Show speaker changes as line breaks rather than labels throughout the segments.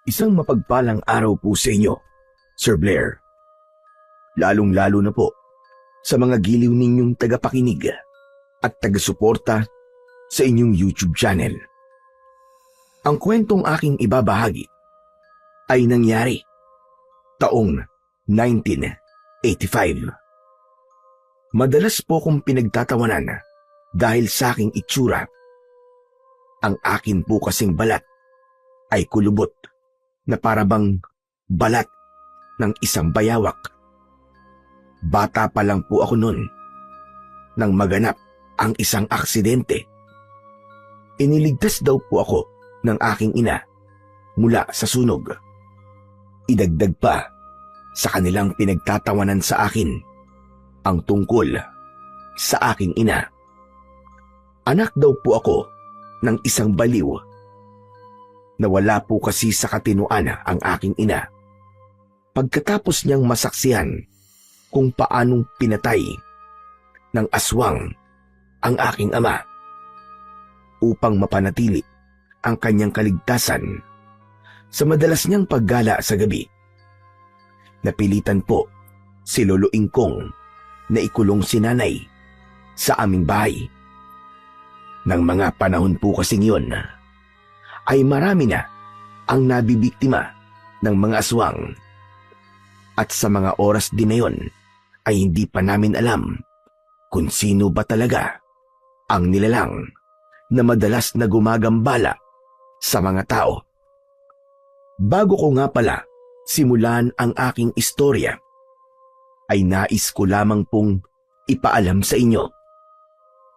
Isang mapagpalang araw po sa inyo, Sir Blair. Lalong-lalo na po sa mga giliw ninyong tagapakinig at tagasuporta sa inyong YouTube channel. Ang kwentong aking ibabahagi ay nangyari taong 1985. Madalas po kong pinagtatawanan dahil sa aking itsura. Ang akin po kasing balat ay kulubot na parabang balat ng isang bayawak. Bata pa lang po ako noon nang maganap ang isang aksidente. Iniligtas daw po ako ng aking ina mula sa sunog. Idagdag pa sa kanilang pinagtatawanan sa akin ang tungkol sa aking ina. Anak daw po ako ng isang baliw. Nawala po kasi sa katinuan ang aking ina pagkatapos niyang masaksihan kung paanong pinatay ng aswang ang aking ama. Upang mapanatili ang kanyang kaligtasan sa madalas niyang paggala sa gabi, napilitan po si Lolo Ingkong na ikulong si nanay sa aming bahay. Nang mga panahon po kasing yun, ay marami na ang nabibiktima ng mga aswang. At sa mga oras din na yun, ay hindi pa namin alam kung sino ba talaga ang nilalang na madalas na gumagambala sa mga tao. Bago ko nga pala simulan ang aking istorya, ay nais ko lamang pong ipaalam sa inyo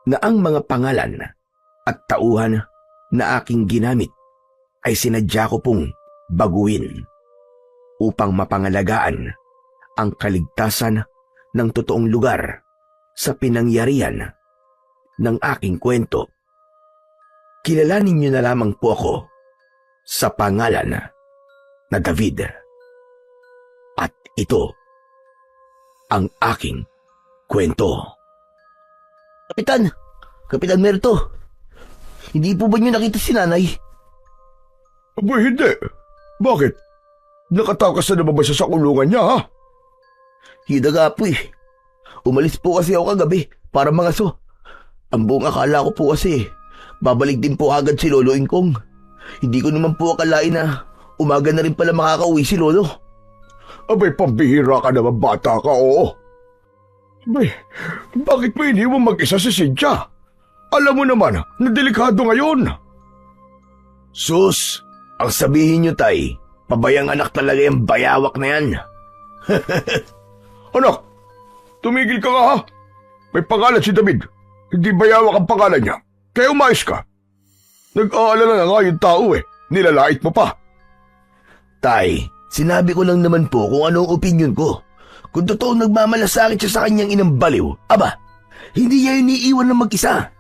na ang mga pangalan at tauhan na aking ginamit ay sinadya ko pong baguhin upang mapangalagaan ang kaligtasan ng totoong lugar sa pinangyarihan ng aking kwento. Kilalanin niyo na lamang po ako sa pangalan na David. At ito ang aking kwento.
Kapitan Merto, hindi po ba niyo nakita si nanay?
Aba, hindi. Bakit? Nakatakas na naman ba siya sa kulungan niya, ha?
Hindi nga po eh. Umalis po kasi ako kagabi para mangaso. Ang buong akala ko po kasi babalik din po agad si Lolo Ingkong. Hindi ko naman po akalain na umaga na rin pala makakauwi si Lolo.
Abay, pambihira ka naman, bata ka, oo. Abay, bakit mo iniwan mag-isa si Cynthia? Alam mo naman na delikado ngayon.
Sus, ang sabihin niyo, tay, pabayang anak talaga yung bayawak na yan.
Anak, tumigil ka nga, ha? May pangalan si David. Hindi bayawak ang pangalan niya. Kaya umayos ka. Nag-aalala na nga yung tao eh. Nilalait mo pa.
Tay, sinabi ko lang naman po kung anong opinion ko. Kung totoo nagmamalasakit siya sa kanyang inang baliw, aba, hindi niya iniiwan ng mag-isa.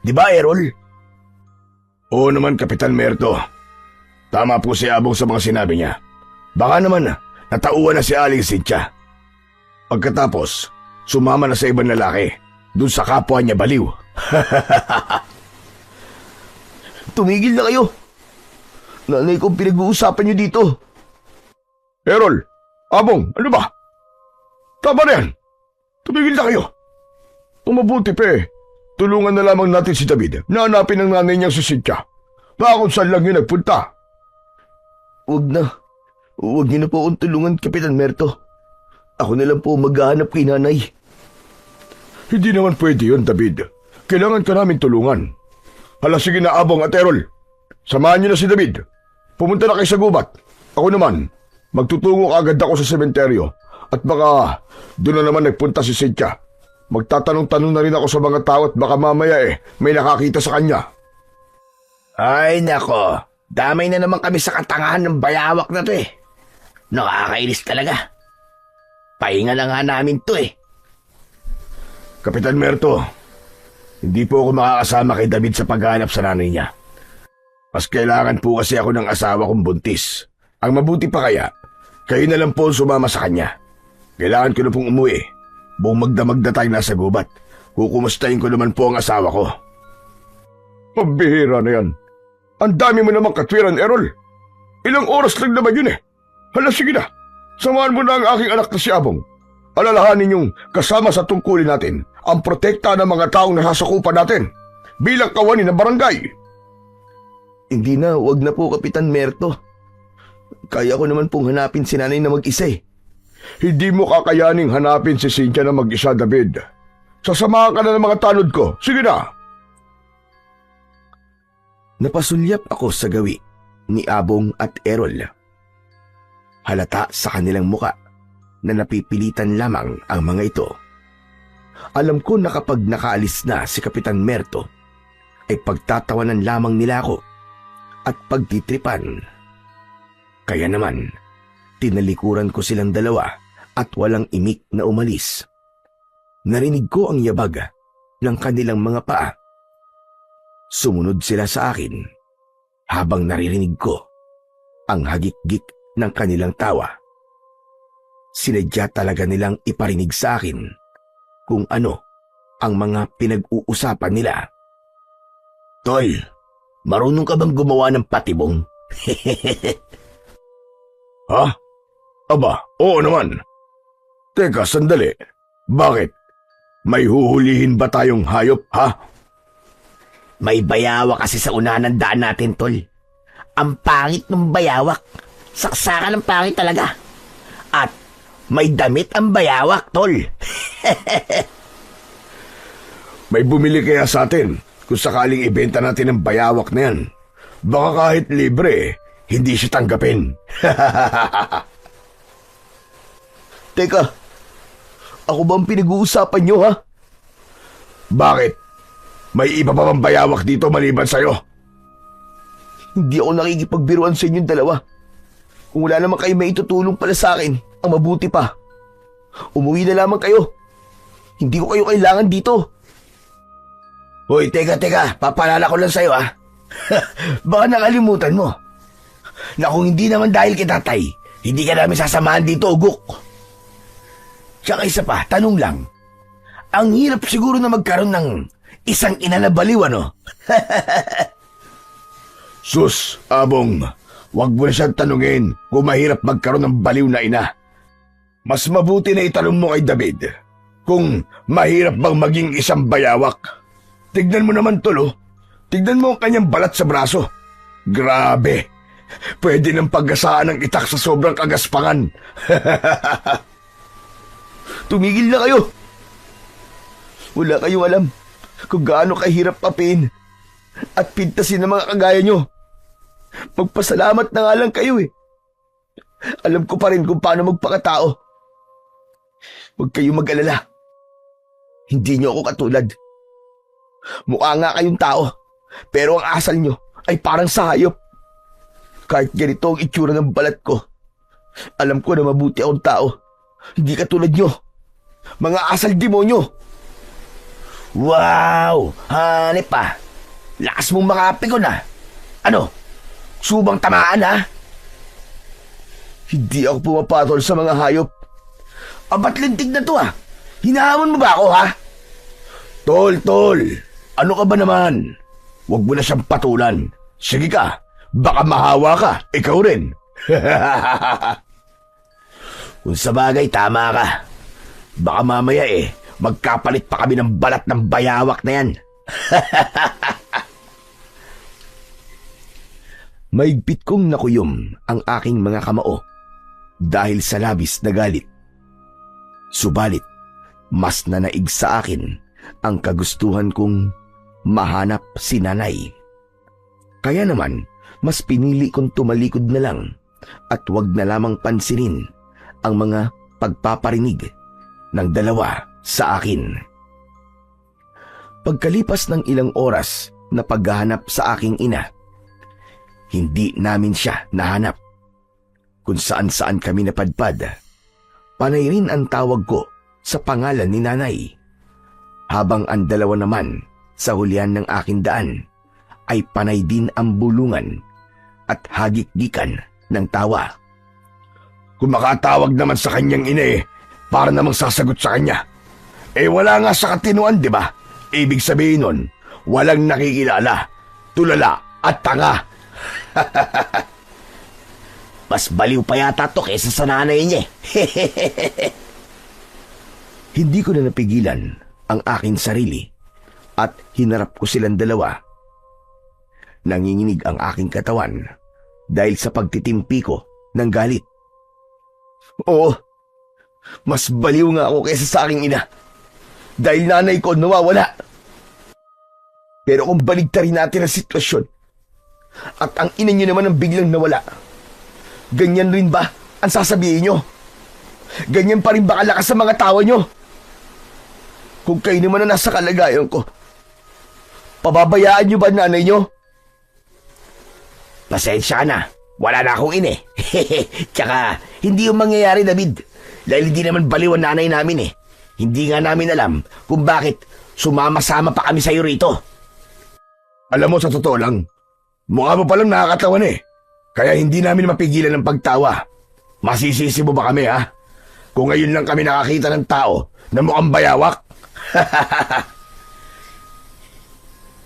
Di ba, Errol?
Oo naman, Kapitan Merto. Tama po si Abong sa mga sinabi niya. Baka naman natauhan na si Aling Cynthia. Pagkatapos, sumama na sa ibang lalaki. Doon sa kapwa niya baliw.
Tumigil na kayo. Nanay kong pinag-uusapan niyo dito.
Errol, Abong, ano ba? Tama na yan. Tumigil na kayo. Kung mabuti pa tulungan na lamang natin si David na hanapin ang nanay niyang si Cynthia. Baka kung saan lang yun nagpunta.
Huwag na. Huwag niyo na po akong tulungan, Kapitan Merto. Ako na lang po maghahanap kay nanay.
Hindi naman pwede yun, David. Kailangan ka namin tulungan. Hala, sige na, Abong at Errol. Samahan niyo na si David. Pumunta na kayo sa gubat. Ako naman, magtutungo agad ako sa sementeryo. At baka doon na naman nagpunta si Cynthia. Magtatanong-tanong na rin ako sa mga tao at baka mamaya may nakakita sa kanya.
Ay nako, damay na naman kami sa katangahan ng bayawak na to eh. Nakakainis talaga. Pahinga na nga namin to eh.
Kapitan Merto, hindi po ako makakasama kay David sa paghahanap sa nanay niya. Mas kailangan po kasi ako ng asawa kong buntis. Ang mabuti pa kaya, kayo na lang po sumama sa kanya. Kailangan ko na pong umuwi. Buong magdamag na tayo nasa gubat. Kukumustahin ko naman po ang asawa ko. Pambihira na yan. Ang dami mo namang katwiran, Errol. Ilang oras lang naman yun eh. Hala, sige na. Samahan mo na ang aking anak na si Abong. Alalahanin niyong kasama sa tungkulin natin ang protekta ng mga taong nasasakupan natin bilang kawani ng barangay.
Hindi na, wag na po, Kapitan Merto. Kaya ko naman pong hanapin si nanay na mag-isa eh.
Hindi mo kakayaning hanapin si Cynthia na mag-isa, David. Sasamahan ka na ng mga tanod ko. Sige na.
Napasulyap ako sa gawi ni Abong at Errol. Halata sa kanilang muka na napipilitan lamang ang mga ito. Alam ko na kapag nakaalis na si Kapitan Merto, ay pagtatawanan lamang nila ako at pagtitripan. Kaya naman, tinalikuran ko silang dalawa at walang imik na umalis. Narinig ko ang yabag ng kanilang mga paa. Sumunod sila sa akin habang naririnig ko ang hagik-gik ng kanilang tawa. Sinadya talaga nilang iparinig sa akin kung ano ang mga pinag-uusapan nila.
Tol, marunong ka bang gumawa ng patibong?
Ha? Aba, oo naman. Teka, sandali. Bakit? May huhulihin ba tayong hayop, ha?
May bayawak kasi sa unahan ng daan natin, Tol. Ang pangit ng bayawak. Saksakan ng pangit talaga. At may damit ang bayawak, Tol.
May bumili kaya sa atin kung sakaling ibenta natin ang bayawak na yan. Baka kahit libre, hindi siya tanggapin.
Teka, ako ba ang pinag-uusapan nyo, ha?
Bakit? May iba pa bang bayawak dito maliban sa'yo?
Hindi ako nakikipagbiruan sa inyong dalawa. Kung wala naman kayo may itutulong pala sa akin, ang mabuti pa. Umuwi na lamang kayo. Hindi ko kayo kailangan dito.
Hoy, teka, papalala ko lang sa'yo ha. Baka nakalimutan mo na kung hindi naman dahil kay tatay, hindi ka namin sasamahan dito, Ugok. Tsaka isa pa, tanong lang. Ang hirap siguro na magkaroon ng isang ina na baliw, ano?
Sus, Abong, wag mo na siyang tanungin kung mahirap magkaroon ng baliw na ina. Mas mabuti na itanong mo kay David kung mahirap bang maging isang bayawak. Tignan mo naman, Tol, oh. Tignan mo ang kanyang balat sa braso. Grabe. Pwede nang paggasaan ng itak sa sobrang kagaspangan.
Tumigil na kayo. Wala kayong alam kung gaano kahirap papin at pintasin ng mga kagaya nyo. Magpasalamat na nga lang kayo eh. Alam ko pa rin kung paano magpakatao. Huwag kayong mag-alala. Hindi nyo ako katulad. Mukha nga kayong tao, pero ang asal nyo ay parang sa hayop. Kahit ganito ang itsura ng balat ko, alam ko na mabuti akong tao. Hindi katulad nyo. Mga asal demonyo.
Wow! Hanip pa. Lakas mong makapikon na. Ano? Subang tamaan ha?
Hindi ako pumapatol sa mga hayop.
Ba't lintig na to ha? Hinahamon mo ba ako ha?
Tol, ano ka ba naman? Huwag mo na siyang patulan. Sige ka, baka mahawa ka, ikaw rin.
Kung sa bagay, tama ka. Baka mamaya magkapalit pa kami ng balat ng bayawak na yan.
Maigpit kong nakuyom ang aking mga kamao dahil sa labis na galit. Subalit, mas nanaig sa akin ang kagustuhan kong mahanap si nanay. Kaya naman, mas pinili kong tumalikod na lang at wag na lamang pansinin ang mga pagpaparinig ng dalawa sa akin. Pagkalipas ng ilang oras na paghahanap sa aking ina, hindi namin siya nahanap. Kung saan-saan kami napadpad, panay rin ang tawag ko sa pangalan ni nanay. Habang ang dalawa naman sa hulihan ng aking daan ay panay din ang bulungan at hagik-gikan ng tawa.
Kung makatawag naman sa kanyang ina para namang sasagot sa kanya. Wala nga sa katinuan, di ba? Ibig sabihin nun, walang nakikilala, tulala at tanga.
Mas baliw pa yata to kesa sa nanay niya.
Hindi ko na napigilan ang aking sarili at hinarap ko silang dalawa. Nanginginig ang aking katawan dahil sa pagtitimpi ko ng galit.
Oo, mas baliw nga ako kesa sa aking ina. Dahil nanay ko nawawala. Pero kung baligtarin natin ang sitwasyon at ang ina niyo naman ang biglang nawala, ganyan rin ba ang sasabihin niyo? Ganyan pa rin ba kalakas sa mga tawa niyo? Kung kayo naman na nasa kalagayan ko, pababayaan niyo ba nanay niyo? Pasensya ka na. Wala na akong ina. Tsaka, hindi yung mangyayari, David. Dahil hindi naman baliw ang nanay namin eh. Hindi nga namin alam kung bakit sumama-sama pa kami sa'yo rito.
Alam mo, sa totoo lang, mukha mo palang nakakatawan eh. Kaya hindi namin mapigilan ng pagtawa. Masisisi mo ba kami, ha? Kung ngayon lang kami nakakita ng tao na mukhang bayawak.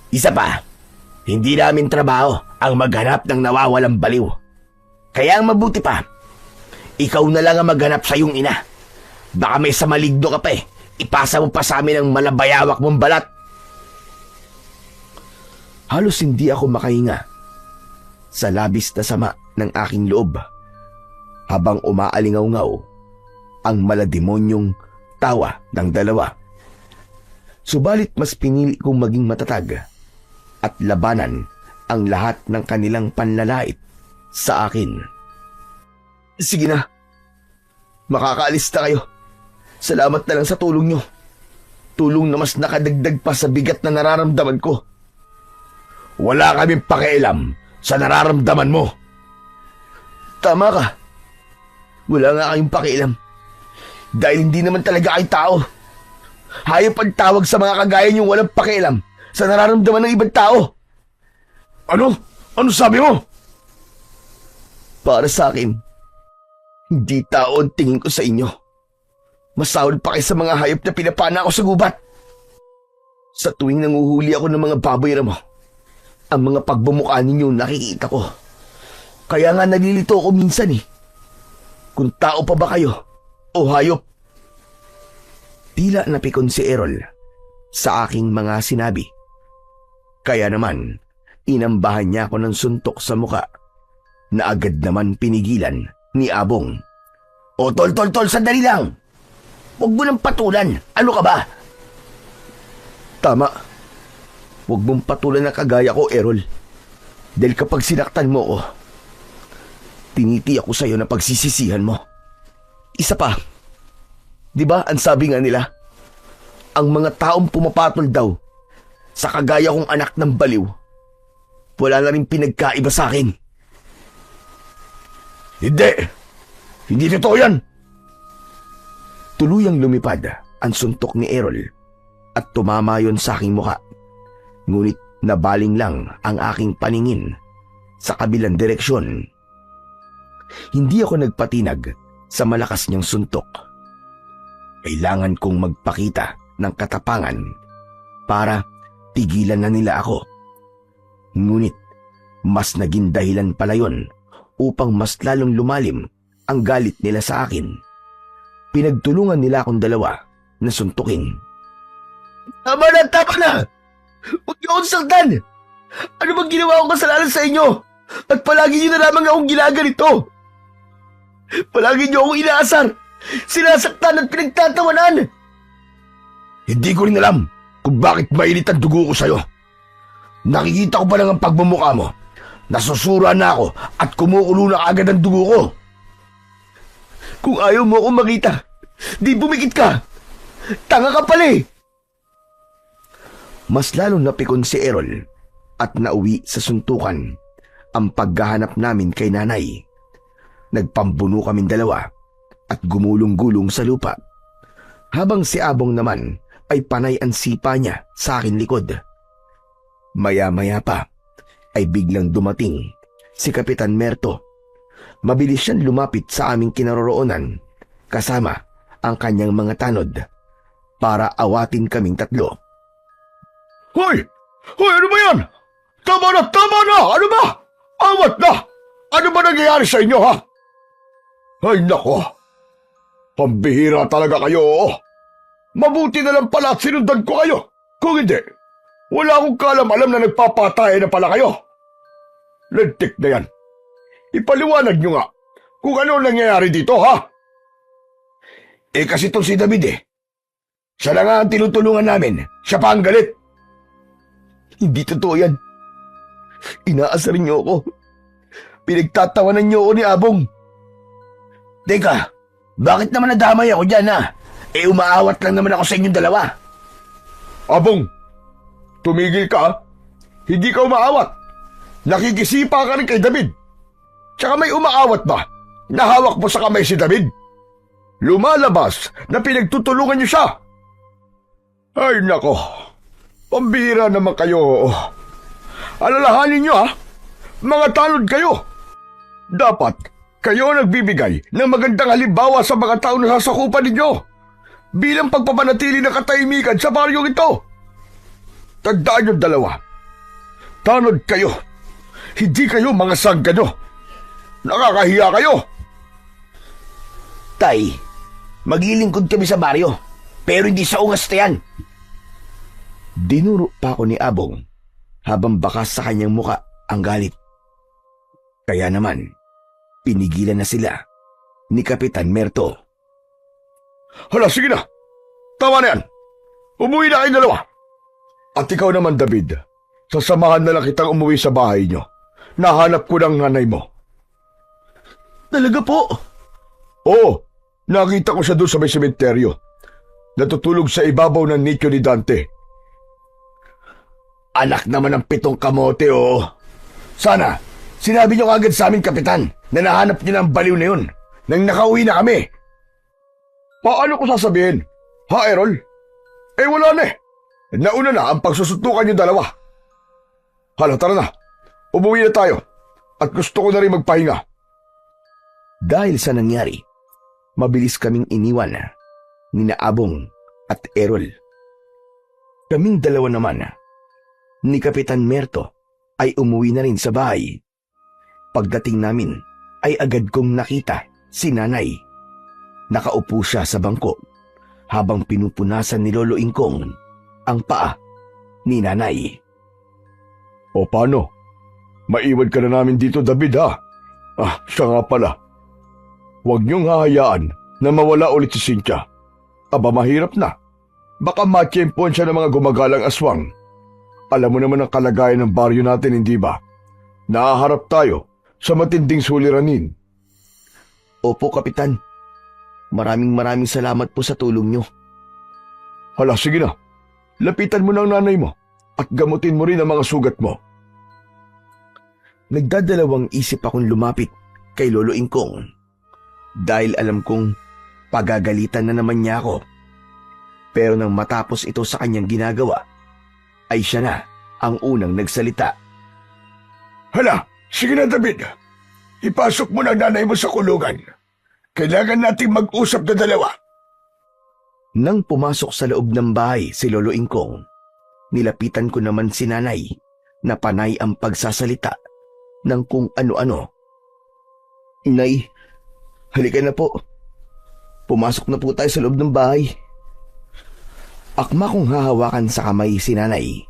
Isa pa, hindi namin trabaho ang maghanap ng nawawalang baliw. Kaya ang mabuti pa, ikaw na lang ang maghanap sa iyong ina. Baka may samaligdo ka pa eh. Ipasa mo pa sa amin ang malabayawak mong balat.
Halos hindi ako makahinga sa labis na sama ng aking loob habang umaalingaw-ngaw ang malademonyong tawa ng dalawa. Subalit mas pinili kong maging matatag at labanan ang lahat ng kanilang panlalait sa akin.
Sige na, makakaalis na kayo. Salamat na lang sa tulong nyo. Tulong na mas nakadagdag pa sa bigat na nararamdaman ko.
Wala kaming pakialam sa nararamdaman mo.
Tama ka. Wala nga kayong pakialam. Dahil hindi naman talaga kayo tao. Hayop ang tawag sa mga kagaya niyong walang pakialam sa nararamdaman ng ibang tao.
Ano? Ano sabi mo?
Para sa akin, hindi tao ang tingin ko sa inyo. Masahol pa kayo sa mga hayop na pinapana ako sa gubat. Sa tuwing nanguhuli ako ng mga baboy mo, ang mga pagbumukha ninyo nakikita ko. Kaya nga nalilito ako minsan eh. Kung tao pa ba kayo o hayop?
Tila napikon si Errol sa aking mga sinabi. Kaya naman, inambahan niya ako ng suntok sa muka na agad naman pinigilan ni Abong.
O tol, sandali lang. Huwag mo nang patulan. Ano ka ba? Tama. Huwag mong patulan na kagaya ko, Errol. Dahil kapag sinaktan mo ko, tiniti ako sa'yo na pagsisisihan mo. Isa pa, di ba ang sabi nga nila, ang mga taong pumapatol daw sa kagaya kong anak ng baliw, wala na rin pinagkaiba sa akin.
Hindi! Hindi totoo yan!
Tuluyang lumipad ang suntok ni Errol at tumama yon sa aking muka. Ngunit nabaling lang ang aking paningin sa kabilang direksyon. Hindi ako nagpatinag sa malakas niyang suntok. Kailangan kong magpakita ng katapangan para tigilan na nila ako. Ngunit mas naging dahilan pala yon upang mas lalong lumalim ang galit nila sa akin. Pinagtulungan nila akong dalawa na suntukin.
Tama na! Huwag niyo akong saktan! Ano bang ginawa akong kasalanan sa inyo? At palagi niyo na lamang akong ginaganito. Palagi niyo akong inaasar, sinasaktan at pinagtatawanan.
Hindi ko rin alam kung bakit mainit ang dugo ko sa'yo. Nakikita ko pa lang ang pagmumukha mo. Nasusura na ako at kumukulo na agad ang dugo ko.
Kung ayaw mo akong makita, di bumikit ka. Tanga ka pala eh.
Mas lalong napikon si Errol at nauwi sa suntukan ang paghahanap namin kay nanay. Nagpambuno kaming dalawa at gumulong-gulong sa lupa. Habang si Abong naman ay panay ang sipa niya sa akin likod. Maya-maya pa ay biglang dumating si Kapitan Merto. Mabilis siyang lumapit sa aming kinaroroonan kasama ang kanyang mga tanod para awatin kaming tatlo.
Hoy! Hoy, ano ba yan? Tama na! Ano ba? Awat na! Ano ba nangyayari sa inyo, ha? Ay nako, pambihira talaga kayo. Mabuti na lang pala at sinundan ko kayo. Kung hindi, wala akong kalam-alam na nagpapatay na pala kayo. Lentik na yan. Ipaliwanag nyo nga kung ano nangyayari dito, ha? Kasi itong si David siya na nga ang tinutulungan namin. Siya pa ang galit.
Hindi totoo yan. Inaasarin niyo ako. Pinagtatawanan niyo ako ni Abong.
Teka, bakit naman nadamay ako dyan, ha? Umaawat lang naman ako sa inyong dalawa.
Abong, tumigil ka, ha? Hindi ka umaawat. Nakikisipa ka rin kay David. Tsaka may umaawat ba? Nahawak mo sa kamay si David? Lumalabas na pinagtutulungan niyo siya. Ay nako, pambihira naman kayo. Alalahanin niyo, ha? Mga tanod kayo. Dapat kayo ang nagbibigay ng magandang halimbawa sa mga tao na sasakupan ninyo bilang pagpapanatili ng katahimikan sa baryong ito. Tandaan yung dalawa. Tanod kayo. Hindi kayo mga sanggano. Nakakahiya kayo.
Tay, maglilingkod kami sa baryo, pero hindi sa ungas na yan.
Dinuro pa ako ni Abong habang bakas sa kanyang muka ang galit. Kaya naman, pinigilan na sila ni Kapitan Merto.
Hala, sige na. Tama na yan. Umuwi na kayong dalawa. At ikaw naman, David, sasamahan na lang kitang umuwi sa bahay niyo. Nahanap ko ng nanay mo.
Talaga po?
Oo, nakita ko siya doon sa may sementeryo. Natutulog sa ibabaw ng nicho ni Dante.
Anak naman ng 7 kamote, oh. Sana, sinabi niyo agad sa amin, Kapitan, na nahanap niyo ng baliw na yun nang nakauwi na kami.
Paano ko sasabihin? Ha, Errol? Wala na eh. Nauna na ang pagsusutukan niyo dalawa. Hala, tara na. Umuwi na tayo. At gusto ko na rin magpahinga.
Dahil sa nangyari, mabilis kaming iniwan ni Abong at Errol. Kaming dalawa naman ni Kapitan Merto ay umuwi na rin sa bahay. Pagdating namin ay agad kong nakita si Nanay. Nakaupo siya sa bangko habang pinupunasan ni Lolo Ingkong ang paa ni Nanay.
O paano? Maiwan ka na namin dito, David, ha? Siya nga pala. Huwag niyong hahayaan na mawala ulit si Cynthia. Aba, mahirap na. Baka matiyempuan siya ng mga gumagalang aswang. Alam mo naman ang kalagayan ng baryo natin, hindi ba? Nahaharap tayo sa matinding suliranin.
Opo, Kapitan. Maraming salamat po sa tulong niyo.
Hala, sige na. Lapitan mo ng nanay mo at gamutin mo rin ang mga sugat mo.
Nagdadalawang isip akong lumapit kay Lolo Ingkong dahil alam kong pagagalitan na naman niya ako. Pero nang matapos ito sa kanyang ginagawa, ay siya na ang unang nagsalita.
Hala, sige na, David. Ipasok mo na nanay mo sa kulungan. Kailangan nating mag-usap na dalawa.
Nang pumasok sa loob ng bahay si Lolo Ingkong, nilapitan ko naman si Nanay na panay ang pagsasalita ng kung ano-ano. Nay, halika na po. Pumasok na po tayo sa loob ng bahay. Akma kong hahawakan sa kamay si Nanay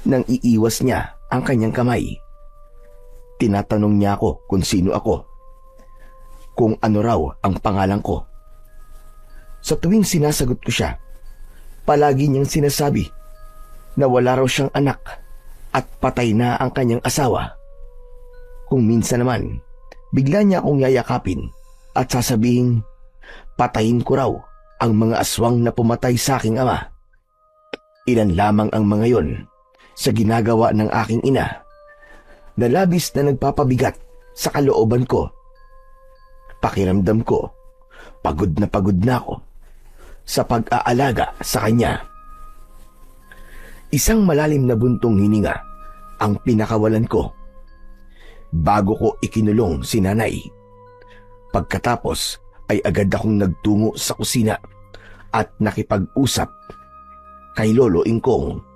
nang iiwas niya ang kanyang kamay. Tinatanong niya ako kung sino ako, kung ano raw ang pangalan ko. Sa tuwing sinasagot ko siya, palagi niyang sinasabi na wala raw siyang anak at patay na ang kanyang asawa. Kung minsan naman, bigla niya akong yayakapin at sasabihin, patayin ko raw ang mga aswang na pumatay sa aking ama. Ilan lamang ang mga yon sa ginagawa ng aking ina na labis na nagpapabigat sa kalooban ko. Pakiramdam ko, pagod na ako sa pag-aalaga sa kanya. Isang malalim na buntong hininga ang pinakawalan ko bago ko ikinulong si Nanay. Pagkatapos ay agad akong nagtungo sa kusina at nakipag-usap kay Lolo Ingkong.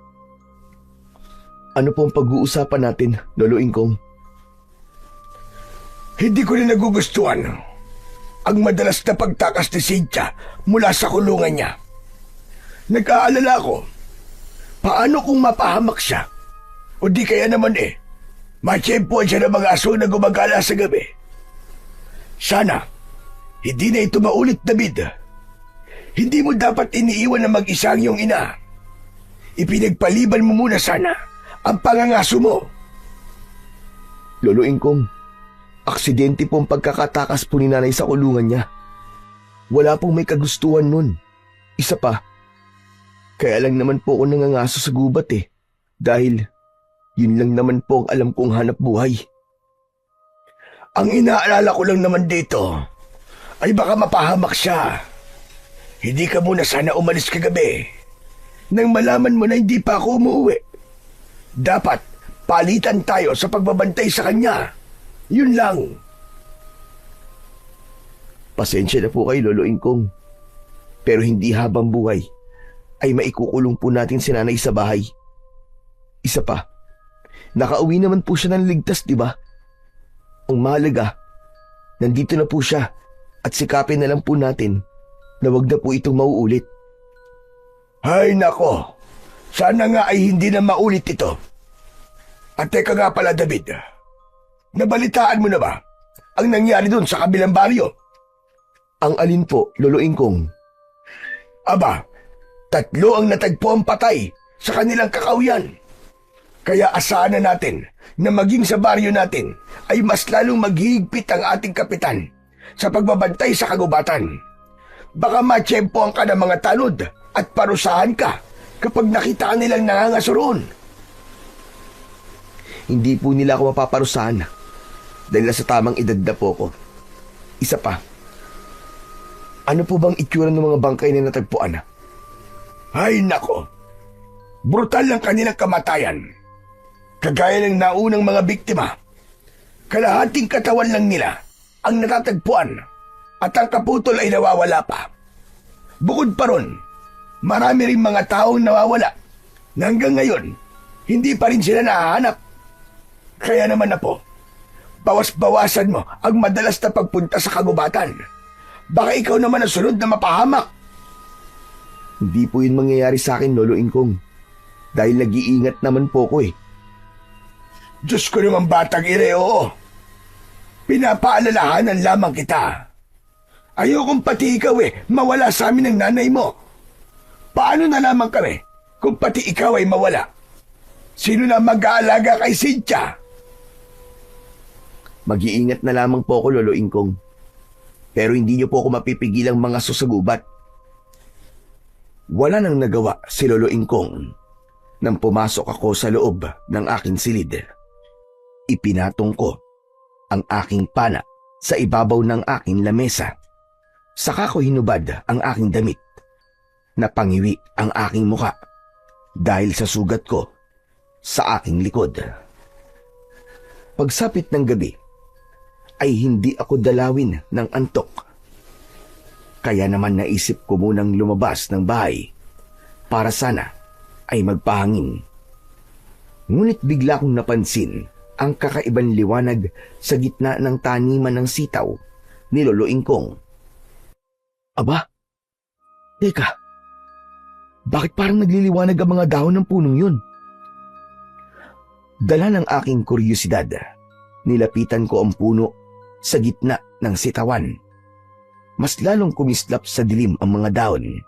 Ano pong pag-uusapan natin, Lolo Ingkong?
Hindi ko rin nagugustuhan
ang madalas na pagtakas ni Cynthia mula sa kulungan niya. Nag-aalala ako, paano kung mapahamak siya? O di kaya naman matsyempuan siya ng mga aso na gumagala sa gabi. Sana, hindi na ito maulit, David. Hindi mo dapat iniiwan na mag-isa ang iyong ina. Ipinagpaliban mo muna sana ang pangangaso mo.
Lolo Ingkong, aksidente po ang pagkakatakas po ni nanay sa kulungan niya. Wala pong may kagustuhan nun. Isa pa, kaya lang naman po ako nangangaso sa gubat dahil yun lang naman po ang alam kong hanap buhay.
Ang inaalala ko lang naman dito ay baka mapahamak siya. Hindi ka muna sana umalis kagabi nang malaman mo na hindi pa ako umuwi. Dapat palitan tayo sa pagbabantay sa kanya. Yun lang.
Pasensya na po kayo, Lolo Ingkong. Pero hindi habang buhay ay maikukulong po natin si nanay sa bahay. Isa pa, nakauwi naman po siya ng ligtas, di ba? Ang mahalaga, nandito na po siya at sikapin na lang po natin na wag na po itong mauulit.
Ay nako, sana nga ay hindi na maulit ito. At teka nga pala, David, nabalitaan mo na ba ang nangyari doon sa kabilang baryo?
Ang alin po, Lolo Ingkong?
Aba, 3 ang natagpo ang patay sa kanilang kakauyan. Kaya asahan na natin na maging sa baryo natin ay mas lalong maghihigpit ang ating kapitan sa pagbabantay sa kagubatan. Baka matsyempoan ka ng mga tanod at parusahan ka kapag nakita nilang nangangaso roon.
Hindi po nila ako mapaparusahan dahil nasa tamang edad na po ako. Isa pa, ano po bang itsura ng mga bangkay na natagpuan?
Ay nako, brutal ang kanilang kamatayan. Kagaya ng naunang mga biktima, kalahating katawan lang nila ang natatagpuan at ang kaputol ay nawawala pa. Bukod pa ron, marami ring mga taong nawawala na hanggang ngayon hindi pa rin sila nahahanap. Kaya naman na po, bawas-bawasan mo ang madalas na pagpunta sa kagubatan. Baka ikaw naman ang sunod na mapahamak.
Hindi po yun mangyayari sa akin, Lolo Ingkong. Dahil nag-iingat naman po ko
Diyos ko naman batang oo. Pinapaalalahanan lamang kita. Ayokong pati ikaw mawala sa amin ng nanay mo. Paano na lamang kami kung pati ikaw ay mawala? Sino na mag-aalaga kay Cynthia?
Mag-iingat na lamang po ako, Lolo Ingkong. Pero hindi niyo po ako mapipigilang mga susagubat. Wala nang nagawa si Lolo Ingkong nang pumasok ako sa loob ng aking silid. Ipinatong ko ang aking pana sa ibabaw ng aking lamesa. Saka ko hinubad ang aking damit. Napangiwi ang aking muka dahil sa sugat ko sa aking likod. Pagsapit ng gabi ay hindi ako dalawin ng antok. Kaya naman naisip ko munang lumabas ng bahay para sana ay magpahangin. Ngunit bigla kong napansin ang kakaibang liwanag sa gitna ng taniman ng sitaw ni Lolo Ingkong. Aba, teka, bakit parang nagliliwanag ang mga dahon ng punong yun? Dala ng aking kuryosidad, nilapitan ko ang puno sa gitna ng sitawan. Mas lalong kumislap sa dilim ang mga dahon.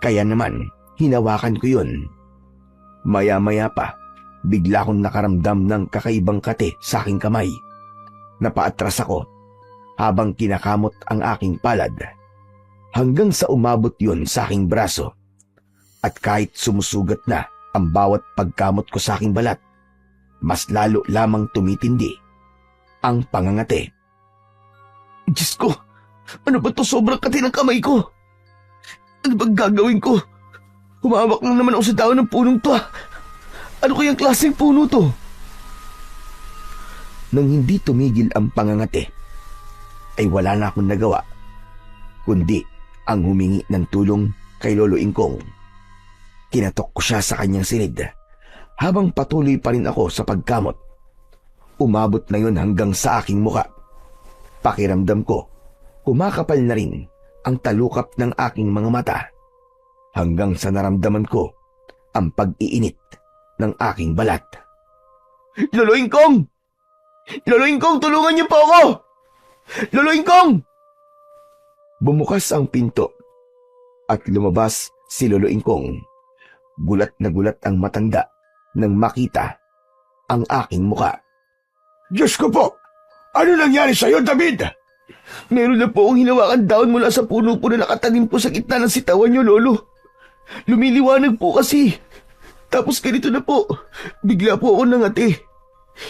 Kaya naman, hinawakan ko yun. Maya-maya pa, bigla akong nakaramdam ng kakaibang kate sa aking kamay. Napaatras ako habang kinakamot ang aking palad. Hanggang sa umabot yun sa aking braso. At kahit sumusugat na ang bawat pagkamot ko sa aking balat, mas lalo lamang tumitindi ang pangangate. Diyos ko! Ano ba to, sobrang kati ng kamay ko? Ano bang gagawin ko? Humawak lang naman ako sa dahon ng punong to. Ano kayang klaseng puno to? Nang hindi tumigil ang pangangate, ay wala na akong nagawa, kundi ang humingi ng tulong kay Lolo Ingkong. Kinatok ko siya sa kanyang silid, habang patuloy pa rin ako sa pagkamot. Umabot na yun hanggang sa aking muka. Pakiramdam ko,
Kumakapal na rin ang talukap ng aking mga mata hanggang sa naramdaman ko ang pag-iinit ng aking balat.
Lolo Ingkong! Lolo Ingkong, tulungan niyo po ako! Lolo Ingkong!
Bumukas ang pinto at lumabas si Lolo Ingkong. Gulat na gulat ang matanda nang makita ang aking muka.
Diyos ko po! Ano nangyari sa'yo, David?
Meron na po akong hinawakan daon mula sa puno po na nakatanim po sa gitna ng sitawan niyo, Lolo. Lumiliwanag po kasi. Tapos ganito na po. Bigla po ako nangati.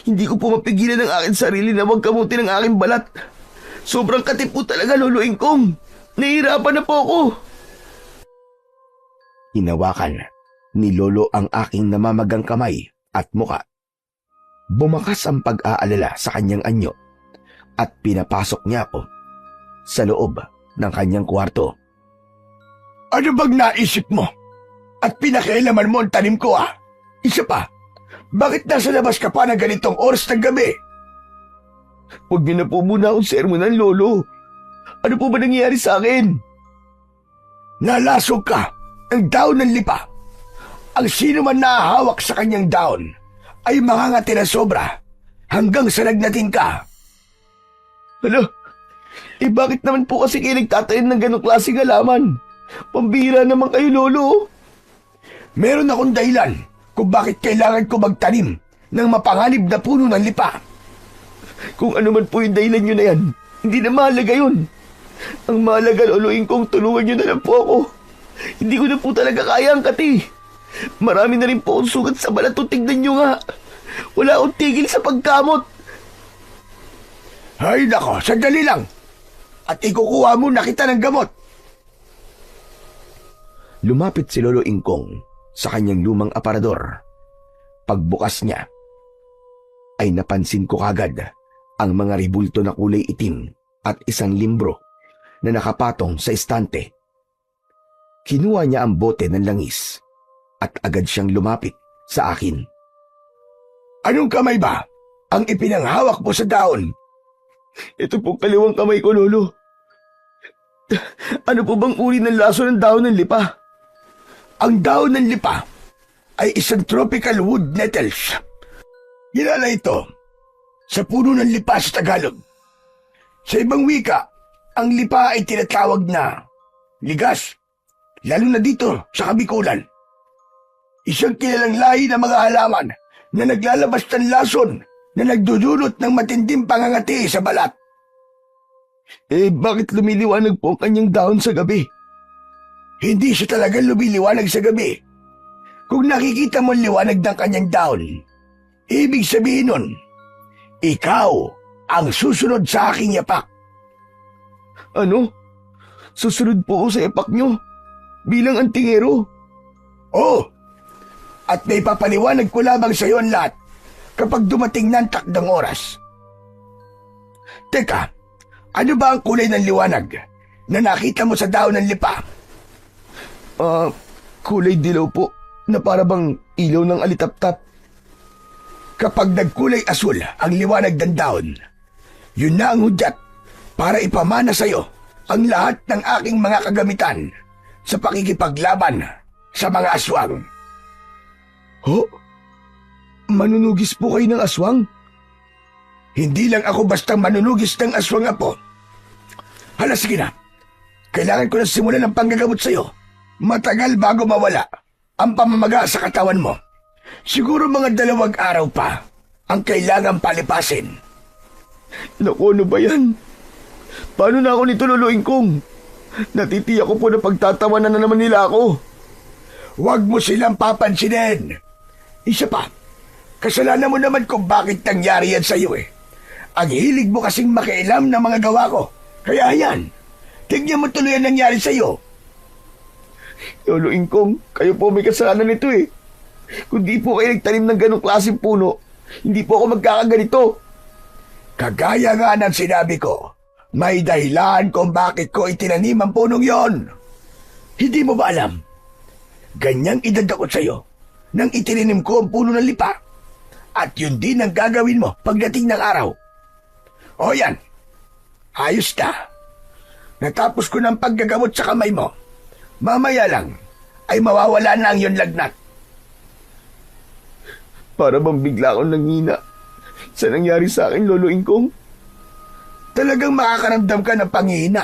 Hindi ko po mapigilan ang aking sarili na magkamuti ng aking balat. Sobrang kati po talaga, Lolo Ingkong. Nahihirapan na po ako.
Hinawakan ni Lolo ang aking namamagang kamay at muka. Bumakas ang pag-aalala sa kanyang anyo at pinapasok niya ako sa loob ng kanyang kwarto.
Ano bang naisip mo? At pinakialaman mo ang tanim ko, ah? Isa pa, bakit nasa labas ka pa na ganitong oras ng gabi?
Huwag niyo na po muna akong sermonan, Lolo. Ano po ba nangyayari sa akin?
Nalasog ka ng daon ng lipa. Ang sino man nahahawak sa kanyang daon ay mangangati na sobra hanggang sa nagnatin ka.
Ano? Bakit naman po kasi kayo nagtatanim ng ganong klaseng halaman? Pambihira naman kayo, Lolo.
Meron akong dahilan kung bakit kailangan ko magtanim ng mapanganib na puno ng lipa.
Kung ano man po yung dahilan nyo na yan, hindi na mahalaga yun. Ang mahalaga, Lolo Ingkong, tulungan nyo na lang po ako. Hindi ko na po talaga kaya ang kati. Marami na rin po akong sugat sa balat. Tignan nyo nga. Wala akong tigil sa pagkamot.
Ay nako, sandali lang. At ikukuha mo na kita ng gamot.
Lumapit si Lolo Ingkong sa kanyang lumang aparador. Pagbukas niya, ay napansin ko kagad ang mga ribulto na kulay itim at isang limbro na nakapatong sa estante. Kinuha niya ang bote ng langis at agad siyang lumapit sa akin.
Anong kamay ba ang ipinanghawak mo sa daon?
Ito po kaliwang kamay ko, Lolo. Ano po bang uri ng laso ng daon ng lipa?
Ang daon ng lipa ay isang tropical wood nettles. Kilala ito sa puno ng lipa sa Tagalog. Sa ibang wika, ang lipa ay tinatawag na ligas, lalo na dito sa Kabikulan. Isang kilalang lahi ng mga halaman na naglalabas ng lason na nagdudulot ng matinding pangangati sa balat.
Bakit lumiliwanag po ang kanyang daon sa gabi?
Hindi siya talagang lumiliwanag sa gabi. Kung nakikita mo ang liwanag ng kanyang daon, ibig sabihin nun, ikaw ang susunod sa aking yapak.
Ano? Susunod po ako sa yapak nyo? Bilang antingero?
Oo. At may papaliwanag ko lamang sa iyo ang lahat kapag dumating na ang takdang oras. Teka, ano ba ang kulay ng liwanag na nakita mo sa daon ng lipa?
Kulay dilaw po na para bang ilaw ng alitaptap.
Kapag nagkulay asul ang liwanag ng daon, yun na ang hudyat para ipamana sa iyo ang lahat ng aking mga kagamitan sa pakikipaglaban sa mga aswang.
Ho? Manunugis po kayo ng aswang?
Hindi lang ako basta manunugis ng aswang, apo. Hala, sige na. Kailangan ko na simulan ng panggagamot sa iyo. Matagal bago mawala ang pamamaga sa katawan mo. Siguro mga 2 araw pa ang kailangan palipasin.
Naku, ano ba yan? Paano na ako nito, Lolo Ingkong? Natitiyak ko po na pagtatawanan na naman nila ako.
Huwag mo silang papansinin. Isa pa, kasalanan mo naman kung bakit nangyari yan sa iyo eh. Ang hilig mo kasing makialam ng mga gawa ko. Kaya yan, tignan mo tuloy ang nangyari sa iyo.
Lolo Ingkong, kayo po may kasalanan nito eh. Kung di po kayo nagtanim ng ganong klaseng puno, hindi po ako magkakaganito.
Kagaya nga ng sinabi ko, may dahilan kung bakit ko itinanim ang punong yon. Hindi mo ba alam? Ganyang idadakot sa iyo nang itinanim ko ang puno ng lipa. At yun din ang gagawin mo pagdating ng araw. O yan, ayos na.
Natapos ko ng paggagamot sa kamay mo. Mamaya lang ay mawawala na ang iyong lagnat.
Para bang bigla akong nanghina sa nangyari sa akin, Lolo Ingkong?
Talagang makakaramdam ka ng panghihina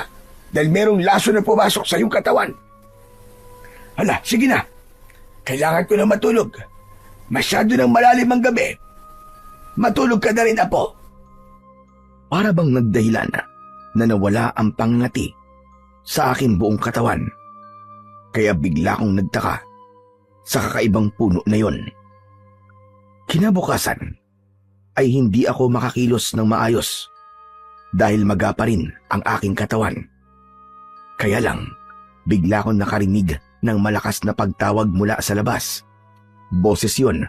dahil merong laso na pumasok sa iyong katawan. Hala, sige na. Kailangan ko na matulog. Masyado ng malalim ang gabi. Matulog ka na rin, Apo.
Para bang nagdahilan na nawala ang pangngati sa aking buong katawan. Kaya bigla akong nagtaka sa kakaibang puno na yon. Kinabukasan ay hindi ako makakilos ng maayos dahil maga pa rin ang aking katawan. Kaya lang, bigla akong nakarinig ng malakas na pagtawag mula sa labas. Boses yon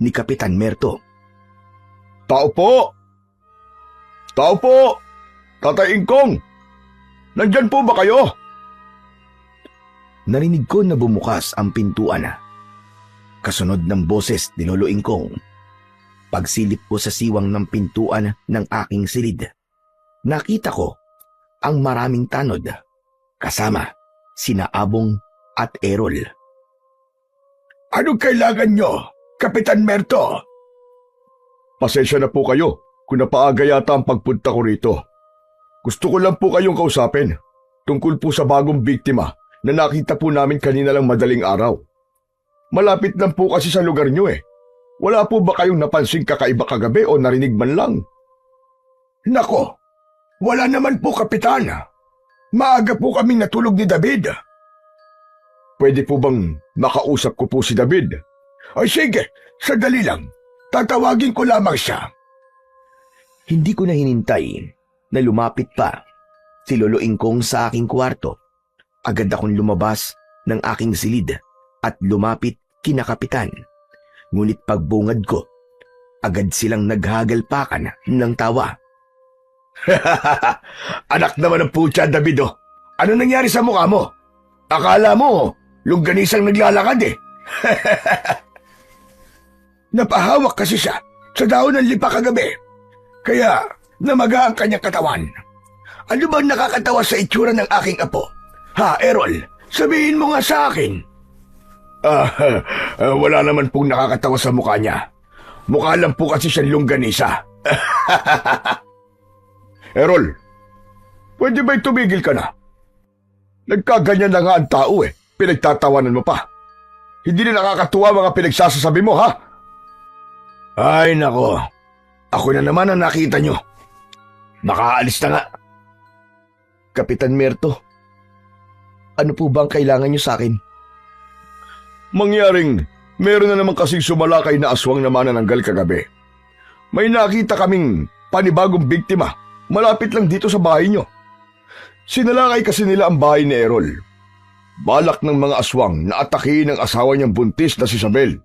ni Kapitan Merto.
Tao po! Tao po! Tatay Ingkong! Nandyan po ba kayo?
Narinig ko na bumukas ang pintuan. Kasunod ng boses ni Lolo Ingkong. Pagsilip ko sa siwang ng pintuan ng aking silid, nakita ko ang maraming tanod kasama sina Abong at Errol.
Anong kailangan nyo, Kapitan Merto?
Pasensya na po kayo kung napaaga yata ang pagpunta ko rito. Gusto ko lang po kayong kausapin tungkol po sa bagong biktima na nakita po namin kanina lang madaling araw. Malapit lang po kasi sa lugar nyo eh. Wala po ba kayong napansing kakaiba kagabi o narinig man lang?
Nako, wala naman po, Kapitan. Maaga po kaming natulog ni David.
Pwede po bang makausap ko po si David?
Ay sige, sandali lang. Tatawagin ko lamang siya.
Hindi ko na hinintay na lumapit pa si Lolo Ingkong sa aking kwarto. Agad akong lumabas ng aking silid at lumapit kina Kapitan. Ngunit pagbungad ko, agad silang naghagalpakan ng tawa.
Anak naman ng putya, David, oh. Ano nangyari sa mukha mo? Akala mo, longganisang naglalakad eh. Napahawak kasi siya sa daon ng lipa kagabi. Kaya namaga ang kanyang katawan. Ano ba nakakatawa sa itsura ng aking apo? Ha, Errol, sabihin mo nga sa akin. Wala naman pong nakakatawa sa mukha niya. Mukha lang po kasi siyang longganisa.
Errol, pwede ba tumigil ka na? Nagkaganyan na nga ang tao eh. Pinagtatawanan mo pa. Hindi na nakakatuwa mga pinagsasasabi mo, ha?
Ay, nako. Ako na naman ang nakita nyo. Makaalis na nga.
Kapitan Merto, ano po bang kailangan niyo sa akin?
Mangyaring meron na naman kasing sumalakay na aswang na manananggal kagabi. May nakita kaming panibagong biktima malapit lang dito sa bahay nyo. Sinalakay kasi nila ang bahay ni Errol. Balak ng mga aswang na atakihin ang asawa niyang buntis na si Isabel.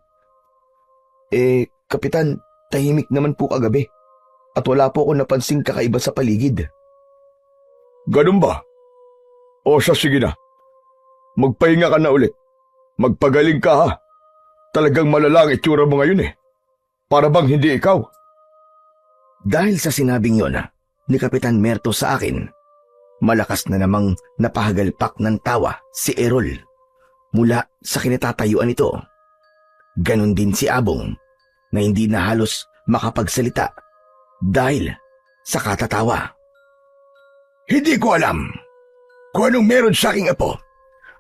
Kapitan, tahimik naman po kagabi at wala po ako napansing kakaiba sa paligid.
Ganun ba? O siya, sige na. Magpahinga ka na ulit. Magpagaling ka, ha? Talagang malala ang itsura mo ngayon eh. Para bang hindi ikaw?
Dahil sa sinabing yon ni Kapitan Merto sa akin, malakas na namang napahagalpak ng tawa si Errol mula sa kinatatayuan nito. Ganon din si Abong na hindi na halos makapagsalita dahil sa katatawa.
Hindi ko alam kung anong meron sa aking apo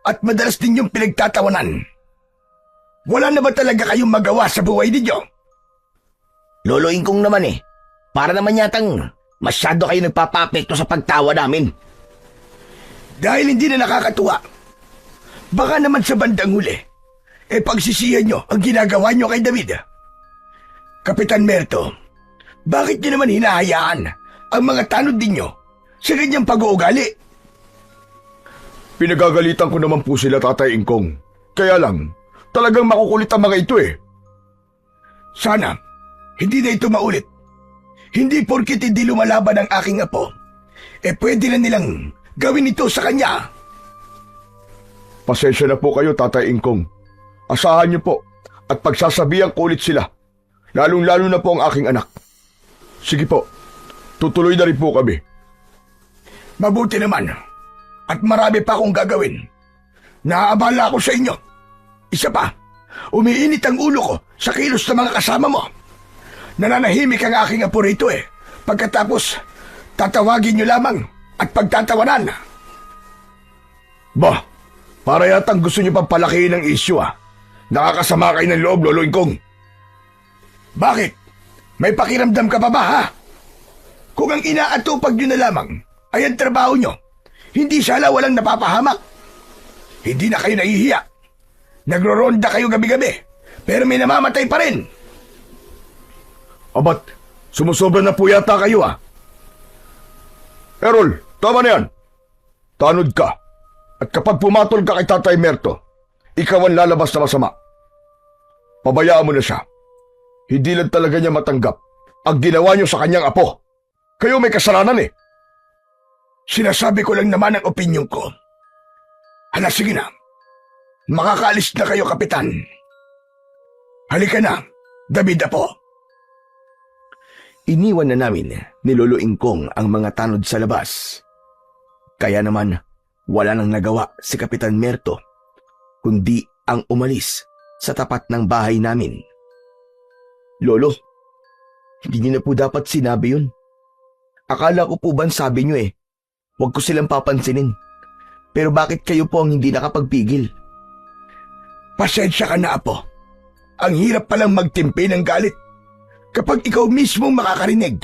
at madalas ninyong pinagtatawanan. Wala na ba talaga kayong magawa sa buhay ninyo?
Lolo Ingkong naman eh. Para naman yatang masyado kayo nagpapapekto sa pagtawa namin.
Dahil hindi na nakakatuwa. Baka naman sa bandang huli, pagsisihan nyo ang ginagawa nyo kay David. Kapitan Merto, bakit nyo naman hinahayaan ang mga tanod ninyo sa ganyang pag-uugali?
Pinagagalitan ko naman po sila, Tatay Ingkong. Kaya lang, talagang makukulit ang mga ito eh.
Sana, hindi na ito maulit. Hindi porkit hindi lumalaban ang aking apo, pwede na nilang gawin ito sa kanya.
Pasensya na po kayo, Tatay Ingkong. Asahan niyo po at pagsasabihan ko ulit sila. Lalong-lalo na po ang aking anak. Sige po, tutuloy na rin po kami.
Mabuti naman. At marami pa akong gagawin. Naaabala ako sa inyo. Isa pa, umiinit ang ulo ko sa kilos ng mga kasama mo. Nananahimik ang aking apo rito eh. Pagkatapos, tatawagin niyo lamang at pagtatawanan.
Bah, para yatang gusto niyo pang palakihin ang issue Nakakasama kayo ng loob, Lolo Ingkong.
Bakit? May pakiramdam ka pa ba, ha? Kung ang inaatupag niyo na lamang ay ang trabaho niyo, hindi sala walang napapahamak. Hindi na kayo nahihiya. Nagro-ronda kayo gabi-gabi, pero may namamatay pa rin.
Abat, sumusobra na po yata kayo Errol, tama na yan. Tanod ka. At kapag pumatol ka kay Tatay Merto, ikaw ang lalabas na masama. Pabayaan mo na siya. Hindi lang talaga niya matanggap ang ginawa niyo sa kanyang apo. Kayo may kasalanan
Sinasabi ko lang naman ang opinyon ko. Hala, sige na. Makakaalis na kayo, Kapitan. Halika na, David Apo.
Iniwan na namin ni Lolo Ingkong ang mga tanod sa labas. Kaya naman, wala nang nagawa si Kapitan Merto, kundi ang umalis sa tapat ng bahay namin. Lolo, hindi niyo na po dapat sinabi yun. Akala ko po ba sabi niyo huwag ko silang papansinin. Pero bakit kayo po ang hindi nakapagpigil?
Pasensya ka na, Apo. Ang hirap palang magtimpi ng galit kapag ikaw mismo makakarinig.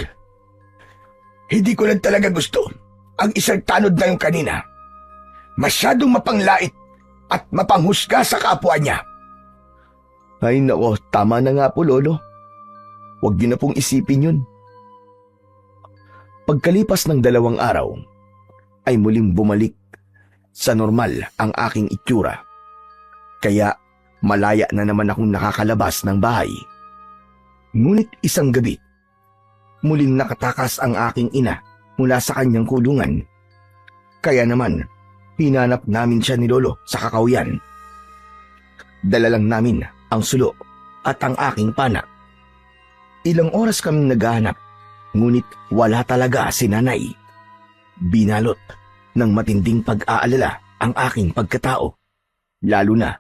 Hindi ko lang talaga gusto ang isang tanod na yung kanina. Masyadong mapanglait at mapanghusga sa kapwa niya.
Ay nako, tama na nga po, Lolo. Huwag niyo na pong isipin yun. Pagkalipas ng 2 araw, ay muling bumalik sa normal ang aking itsura. Kaya malaya na naman akong nakakalabas ng bahay. Ngunit isang gabi, muling nakatakas ang aking ina mula sa kanyang kulungan. Kaya naman, hinanap namin siya ni Lolo sa kakawyan. Dala lang namin ang sulo at ang aking pana. Ilang oras kaming naghahanap, ngunit wala talaga si nanay. Binalot ng matinding pag-aalala ang aking pagkatao, lalo na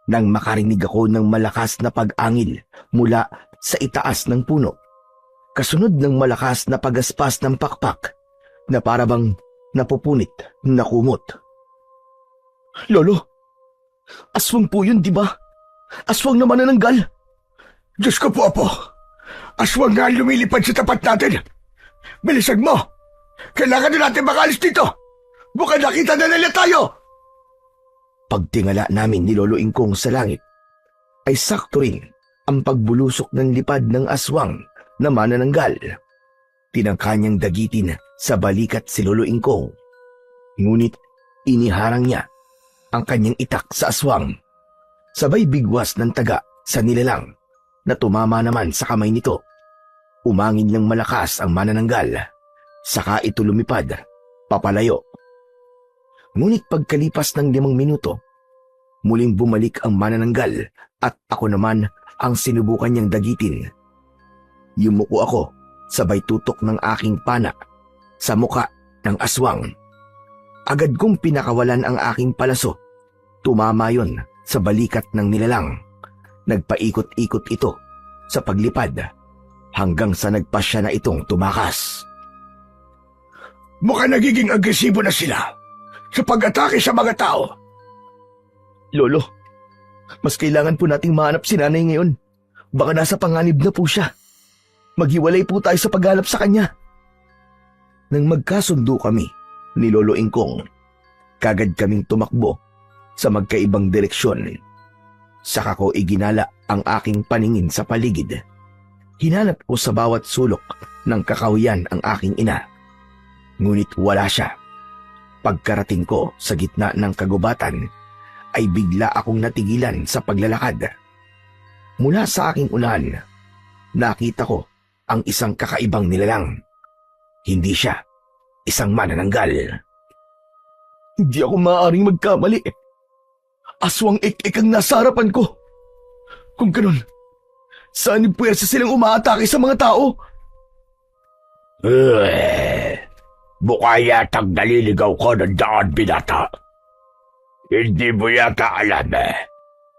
nang makarinig ako ng malakas na pag-angil mula sa itaas ng puno, kasunod ng malakas na pagaspas ng pakpak na parabang napupunit na kumot. Lolo, aswang po yun, di ba? Aswang na manananggal.
Diyos ko po, Apo. Aswang nga lumilipad sa tapat natin. Bilisan mo! Kailangan na natin makalis dito! Baka nakita na nila tayo!
Pagtingala namin ni Lolo Ingkong sa langit, ay sakto rin ang pagbulusok ng lipad ng aswang na manananggal. Tinangka niyang dagitin sa balikat si Lolo Ingkong. Ngunit iniharang niya ang kanyang itak sa aswang. Sabay bigwas ng taga sa nilalang na tumama naman sa kamay nito. Umangin ng malakas ang manananggal, saka ito lumipad, papalayo. Ngunit pagkalipas ng 5 minuto, muling bumalik ang manananggal at ako naman ang sinubukan niyang dagitin. Yumuko ako, sabay tutok ng aking pana sa muka ng aswang. Agad kong pinakawalan ang aking palaso. Tumama yon sa balikat ng nilalang. Nagpaikot-ikot ito sa paglipad hanggang sa nagpasya na itong tumakas.
Mukhang nagiging agresibo na sila sa pag-atake sa mga tao.
Lolo, mas kailangan po nating mahanap si nanay ngayon. Baka nasa panganib na po siya. Maghiwalay po tayo sa paghanap sa kanya. Nang magkasundo kami ni Lolo Ingkong, kagad kaming tumakbo sa magkaibang direksyon. Saka ko iginala ang aking paningin sa paligid. Hinanap ko sa bawat sulok ng kakahuyan ang aking ina. Ngunit wala siya. Pagkarating ko sa gitna ng kagubatan, ay bigla akong natigilan sa paglalakad. Mula sa aking unahan, nakita ko ang isang kakaibang nilalang. Hindi siya isang manananggal. Hindi ako maaaring magkamali. Aswang ik-ik ang nasa harapan ko. Kung ganun, saan yung puwersa silang umaatake sa mga tao?
Mukha yatang naliligaw ko ng daan, binata. Hindi mo yata alam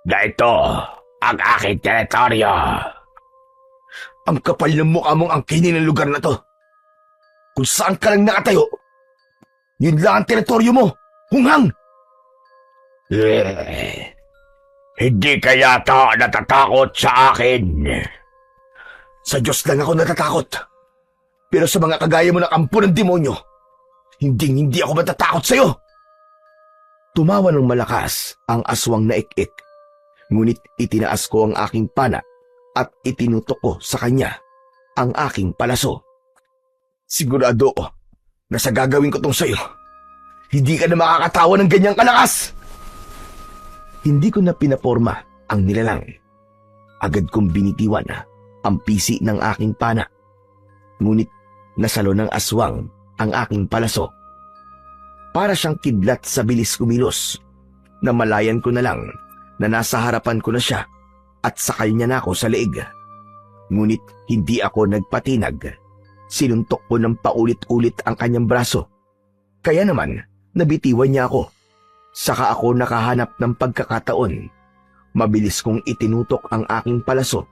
na ito ang aking teritoryo.
Ang kapal ng mukha mong angkinin ng lugar na to. Kung saan ka lang nakatayo, yun lang ang teritoryo mo, hunghang!
Hindi ka yata natatakot sa akin.
Sa Diyos lang ako natatakot. Pero sa mga kagaya mo ng ampo ng demonyo, hindi ako matatakot sa'yo. Tumawa ng malakas ang aswang na ik-ik. Ngunit itinaas ko ang aking pana at itinutok ko sa kanya ang aking palaso. Sigurado ko na sa gagawin ko tong sa'yo, hindi ka na makakatawa ng ganyang kalakas. Hindi ko na pinaporma ang nilalang. Agad kong binitiwan ang pisi ng aking pana. Ngunit nasalo ng aswang ang aking palaso. Para siyang kidlat sa bilis kumilos. Namalayan ko na lang na nasa harapan ko na siya at sakal niya na ako sa leeg. Ngunit hindi ako nagpatinag. Sinuntok ko ng paulit-ulit ang kanyang braso. Kaya naman, nabitiwan niya ako. Saka ako nakahanap ng pagkakataon. Mabilis kong itinutok ang aking palaso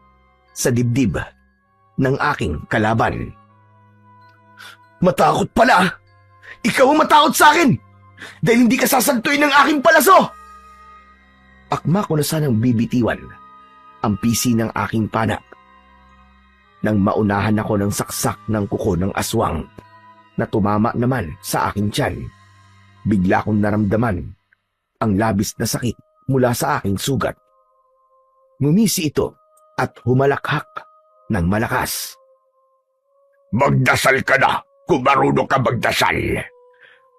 sa dibdib ng aking kalaban. Matakot pala! Ikaw ang matakot sa akin! Dahil hindi ka sasantuin ng aking palaso! Akma ko na sanang bibitiwan ang pisi ng aking pana. Nang maunahan ako ng saksak ng kuko ng aswang na tumama naman sa aking tiyan, bigla kong naramdaman ang labis na sakit mula sa aking sugat. Ngumisi ito at humalakhak ng malakas.
Magdasal ka na kung marunong ka magdasal.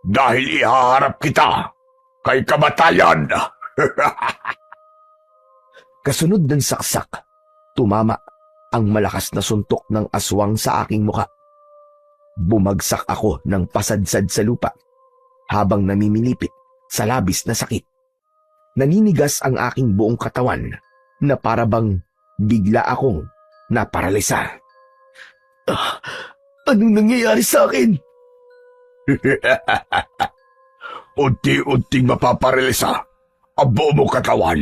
Dahil ihaharap kita kay kamatayan.
Kasunod ng saksak, tumama ang malakas na suntok ng aswang sa aking muka. Bumagsak ako ng pasadsad sa lupa habang namimilipit sa labis na sakit. Naninigas ang aking buong katawan na parabang bigla akong naparalisa. Anong nangyayari sa akin?
Unti-unting mapaparelisa ang buong mong katawan.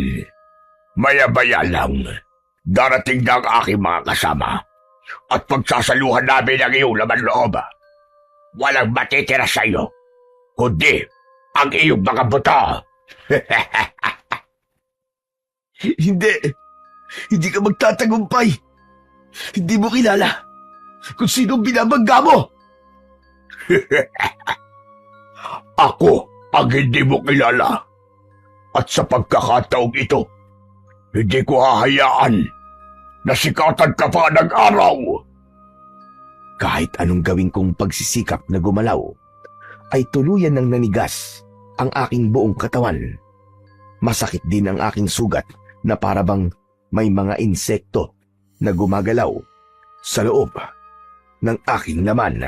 Maya-maya lang, darating na ang aking mga kasama at pagsasaluhan namin ang iyong laman loob. Walang matitira sa iyo, kundi ang iyong mga buto.
Hindi ka magtatagumpay. Hindi mo kilala kung sino binabangga mo.
Ako ang hindi mo kilala. At sa pagkakataong ito, hindi ko hahayaan na sikatan ka pa ng araw.
Kahit anong gawin kong pagsisikap na gumalaw, ay tuluyan ng nanigas ang aking buong katawan. Masakit din ang aking sugat na parabang may mga insekto na gumagalaw sa loob ng aking laman.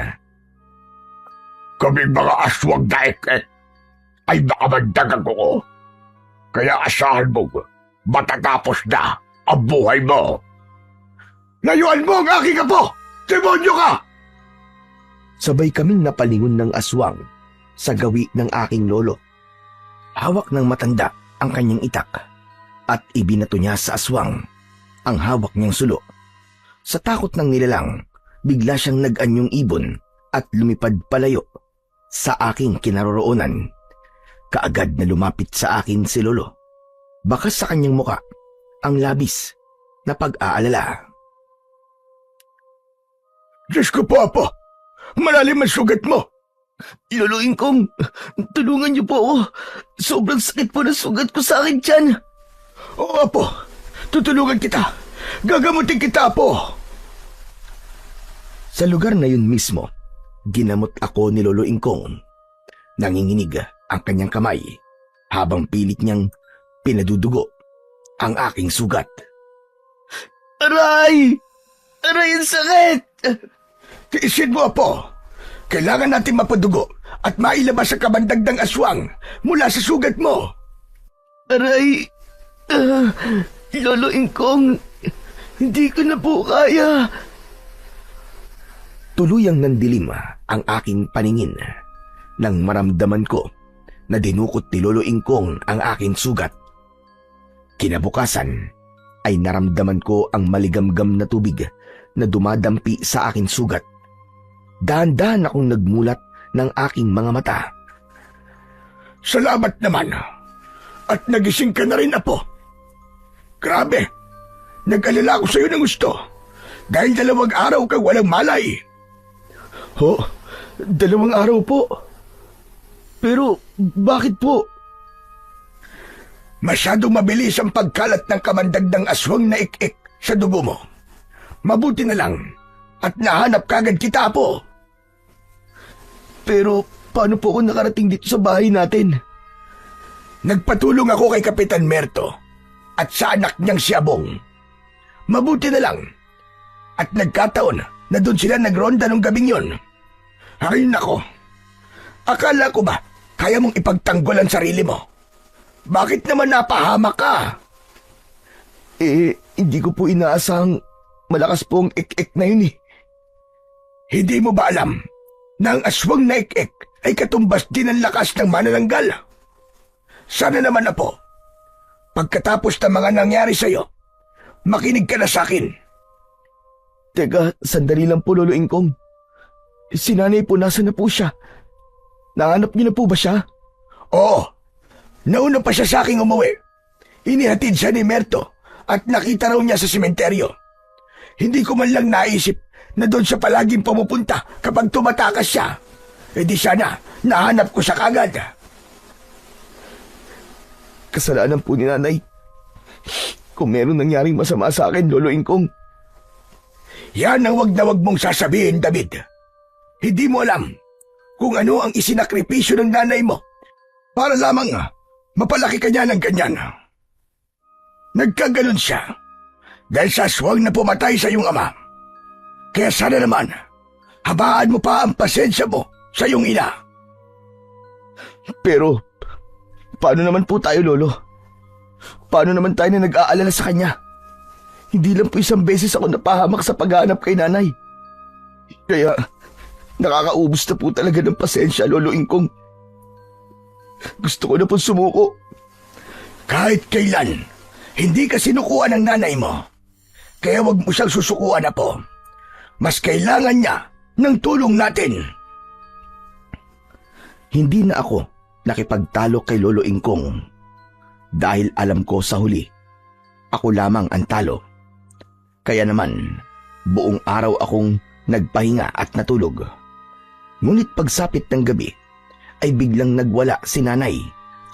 Kaming mga aswang daik-ek ay nakamandagan ko. Kaya asahan mo, matatapos na ang buhay mo. Layuan mo ang aking apo! Demonyo ka!
Sabay kaming napalingon ng aswang sa gawi ng aking lolo. Hawak ng matanda ang kanyang itak at ibinato niya sa aswang ang hawak niyang sulo. Sa takot ng nilalang, bigla siyang nag-anyong ibon at lumipad palayo sa aking kinaroroonan. Kaagad na lumapit sa akin si lolo. Bakas sa kanyang muka ang labis na pag-aalala.
Diyos ko po, Apo! Malalim ang sugat mo!
Luluin kong, tulungan niyo po ako. Sobrang sakit po ng sugat ko sa akin tiyan.
Oo, Apo! Tutulungan kita! Gagamutin kita, Apo!
Sa lugar na yun mismo, ginamot ako ni Lolo Ingkong. Nanginginig ang kanyang kamay habang pilit niyang pinadudugo ang aking sugat. Aray! Aray, ang sakit!
Tiisin mo, Apo! Kailangan natin mapadugo at mailabas ang kabandagdang aswang mula sa sugat mo.
Aray! Lolo Ingkong, hindi ko na po kaya. Tuluyang nandilim ang aking paningin nang maramdaman ko na dinukot ni Lolo Ingkong ang aking sugat. Kinabukasan ay naramdaman ko ang maligamgam na tubig na dumadampi sa aking sugat. Dahan-dahan akong nagmulat ng aking mga mata.
Salamat naman. At nagising ka na rin, Apo. Grabe, nag-alala ako sa'yo ng gusto. Dahil 2 araw kang walang malay.
Ho, 2 araw po. Pero bakit po?
Masyadong mabilis ang pagkalat ng kamandagdang aswang na ik-ik sa dugo mo. Mabuti na lang at nahanap kagad kita, Apo.
Pero paano po ako nakarating dito sa bahay natin?
Nagpatulong ako kay Kapitan Merto at sa anak niyang si Abong. Mabuti na lang at nagkataon na doon sila nagronda nung gabing yon. Ay nako, akala ko ba kaya mong ipagtanggol ang sarili mo? Bakit naman napahamak ka?
Hindi ko po inaasahang malakas po ang ik-ik na yun eh.
Hindi mo ba alam na ang aswang na ik-ik ay katumbas din ang lakas ng manananggal? Sana naman, Apo, pagkatapos ng mga nangyari sa'yo, makinig ka na sa akin.
Teka, sandali lang po, Lolo Ingkong. Si nanay po, nasa na po siya? Nahanap niyo na po ba siya?
Oo, nauna pa siya sa aking umuwi. Inihatid siya ni Merto at nakita raw niya sa sementeryo. Hindi ko man lang naisip na doon siya palaging pumupunta kapag tumatakas siya. E di sana, nahanap ko siya kagad.
Kasalanan po ni nanay. Kung meron nangyaring masama sa akin, Lolo Ingkong.
Yan ang wag na wag mong sasabihin, David. Hindi mo alam kung ano ang isinakripisyo ng nanay mo para lamang mapalaki ka niya ng ganyan. Nagkaganon siya dahil sa aswang na pumatay sa iyong ama. Kaya sana naman, habaan mo pa ang pasensya mo sa iyong ina.
Pero, paano naman po tayo, Lolo? Paano naman tayo na nag-aalala sa kanya? Hindi lang po 1 beses ako napahamak sa paghahanap kay nanay. Kaya, nakakaubos na po talaga ng pasensya, Lolo Ingkong. Gusto ko na po sumuko.
Kahit kailan, hindi ka sinukuan ng nanay mo. Kaya wag mo siyang susukuan, Apo. Mas kailangan niya ng tulong natin.
Hindi na ako nakipagtalo kay Lolo Ingkong dahil alam ko sa huli, ako lamang ang talo. Kaya naman, buong araw akong nagpahinga at natulog. Ngunit pagsapit ng gabi, ay biglang nagwala si nanay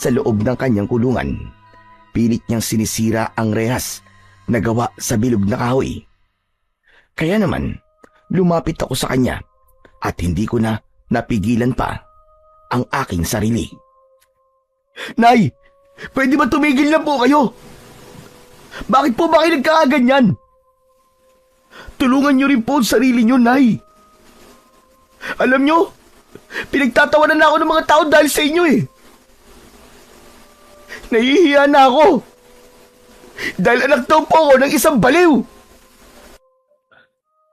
sa loob ng kanyang kulungan. Pilit niyang sinisira ang rehas na gawa sa bilog na kahoy. Kaya naman, lumapit ako sa kanya at hindi ko na napigilan pa ang aking sarili.
Nay, pwede ba tumigil na po kayo? Bakit po ba kayo nagkakaganyan? Tulungan niyo rin po ang sarili niyo, Nay. Alam niyo, pinagtatawanan na ako ng mga tao dahil sa inyo eh. Nahihiya na ako. Dahil anak daw po ako ng isang baliw.